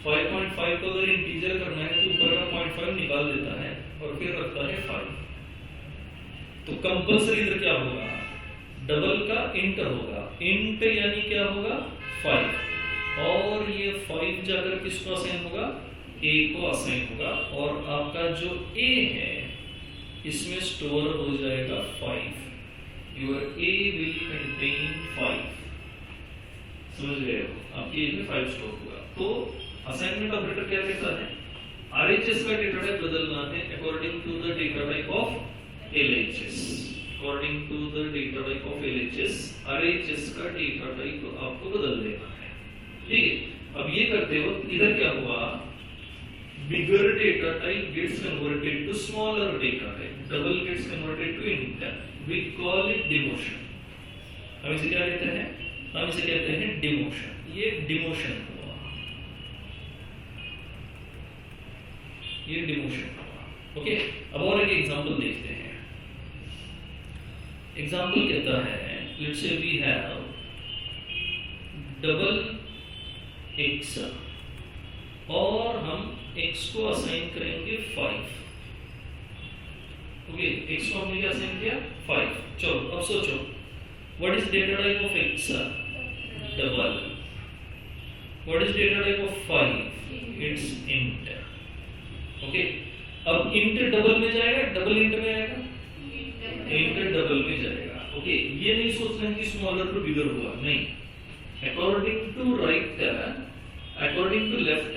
A: 5.5 को अगर इंटीजर करना है तो ऊपर का 0.5 निकाल देता है और फिर रखता है 5। तो कंपल्सरी इधर क्या होगा, डबल का इंट होगा, इंट यानी क्या होगा 5, और ये 5 जाकर किसको असाइन होगा, a को असाइन होगा, और आपका जो a है इसमें स्टोर हो जाएगा 5, योर a विल कंटेन 5, समझ रहे हो, आपके a में 5 स्टोर होगा। तो असाइनमेंट ऑपरेटर क्या कहता है, RHS का डेटा टाइप बदलना है according to the data type of LHS, according to the data type of LHS RHS का डेटा टाइप आपको बदल देना है, ठीक है। अब ये करते हो इधर क्या हुआ, bigger data type gets converted to smaller data type, double gets converted to int, we call it demotion. हम इसे क्या कहते हैं, हम इसे कहते हैं डिमोशन, ये डिमोशन हुआ, ये डिमोशन हुआ। ओके, अब और एक एग्जांपल देखते हैं। एग्जांपल कहता है let's say we have double x और हम x को असाइन करेंगे 5। ओके, x को हमने क्या असाइन किया 5। चलो अब सोचो what is data type of x, double, what is data type of 5, it's int. Okay, अब इंट डबल में जाएगा, डबल इंट में आएगा, इंट डबल में जाएगा। ओके, ये नहीं सोचना है कि स्मॉलर टू बिगर हुआ, नहीं, according to right, according to left,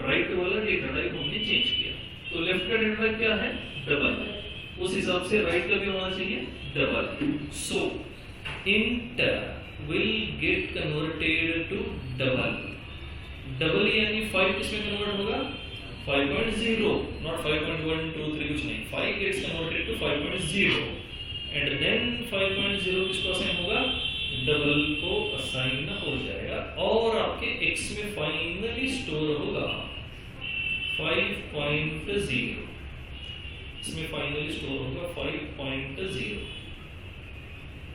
A: right वाला डेटा टाइप हमने चेंज किया, तो लेफ्ट का डेटा टाइप क्या है डबल, उस हिसाब से राइट का भी होना चाहिए double. So int will get converted to double, double यानी 5 किसमें कन्वर्ट होगा 5.0, नॉट 5.1 2 3 कुछ नहीं, 5 gets converted to 5.0 and then 5.0 किसको असाइन होगा, डबल को असाइन हो जाएगा, और आपके x में फाइनली स्टोर होगा 5.0, इसमें फाइनली स्टोर होगा 5.0,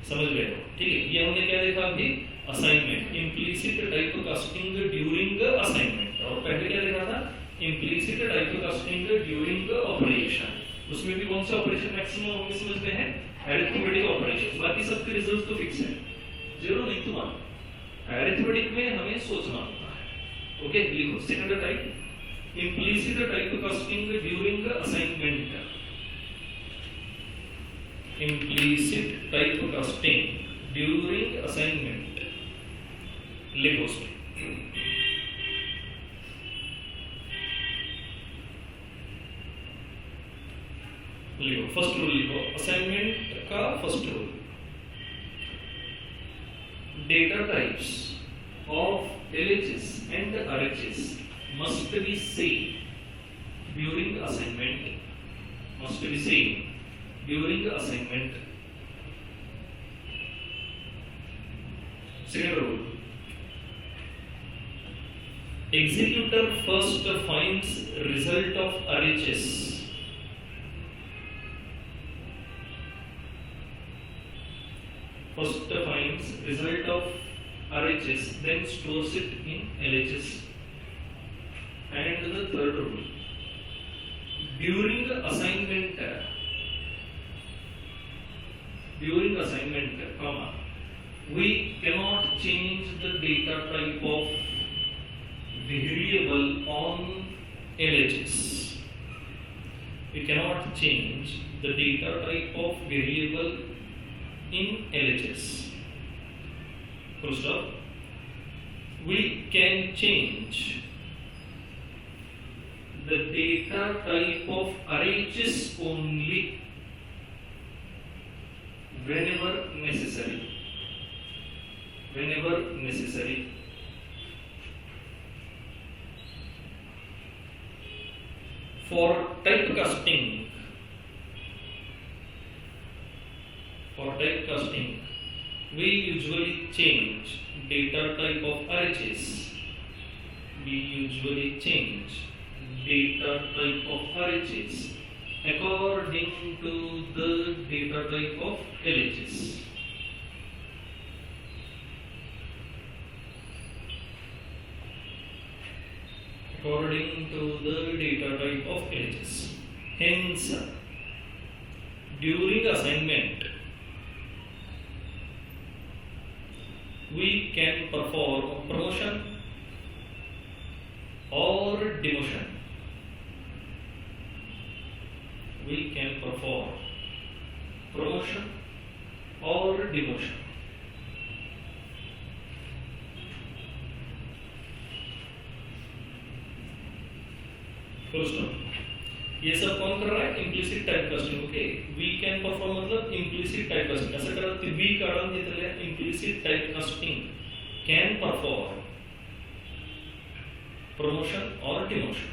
A: समझ गए हो, ठीक है। ये हमने क्या देखा अभी, assignment, implicit typecasting during assignment, और पहले क्या देखा था, इम्प्लीसिट टाइपकास्टिंग ड्यूरिंग ऑपरेशन। उसमें भी कौन सा ऑपरेशन मैक्सिमम हमें समझते हैं, अरिथमेटिक ऑपरेशन, बाकी सबके रिजल्ट तो फिक्स है, 0 नहीं तो 1। अरिथमेटिक में हमें सोचना होता है। ओके, लिखो second type, implicit typecasting during assignment, implicit typecasting during assignment, लिखो उसमें लिखो, फर्स्ट रूल लिखो असाइनमेंट का first rule, data types of LHS and RHS must be same during assignment, must be same during assignment. Second rule, executor first finds result of RHS, first finds result of RHS, then stores it in LHS. And the third rule, during assignment, comma, we cannot change the data type of variable on LHS. We cannot change the data type of variable in LHS. Full stop. We can change the data type of RHS only whenever necessary. Whenever necessary. For typecasting, we usually change data type of RHS. We usually change data type of RHS according to the data type of LHS. According to the data type of LHS. Hence, during assignment, we can perform promotion or demotion. We can perform promotion or demotion. Full stop. ये सब कौन कर रहा है? Implicit type casting. Okay, we can perform मतलब implicit type casting. असं करा ती वी काढून घेतलेल्या implicit type casting can perform promotion or demotion.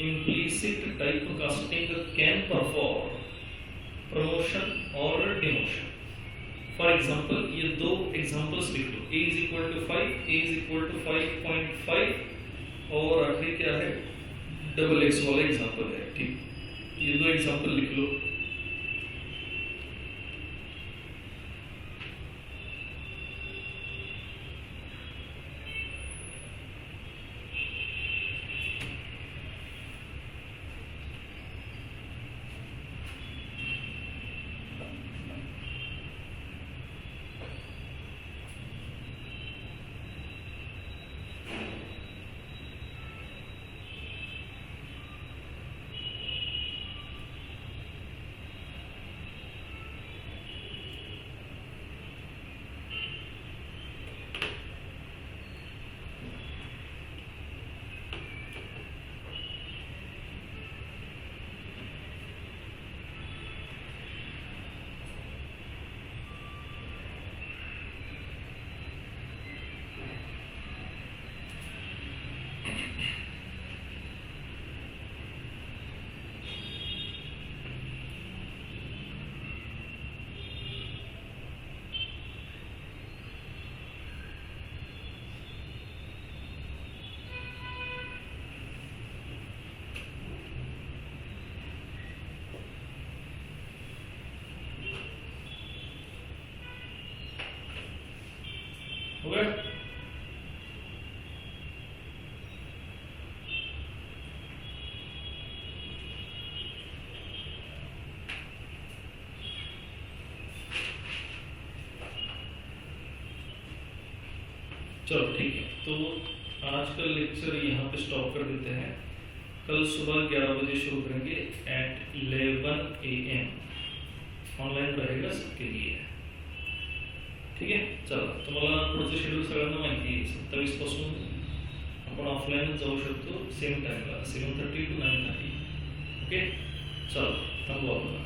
A: Implicit typecasting can perform promotion or demotion. For example, ये दो examples लिख लो. A is equal to 5, A is equal to 5.5 और आखिरी क्या है? डबल एक्स वाला एग्जाम्पल है. ठीक, ये दो एग्जाम्पल लिख लो. हो गया? चलो ठीक है, तो आज का लेक्चर यहाँ पे स्टॉप कर देते हैं. कल सुबह 11 बजे शुरू करेंगे at 11 AM. ऑनलाइन रहेगा सबके लिए. ठीक आहे, चला. तुम्हाला पुढचं शेड्यूल सगळ्यांना माहिती आहे. 27 पासून आपण ऑफलाईन जाऊ शकतो सेम टाइमला 7:30 to 9:30. ओके, चला थांबू आपण.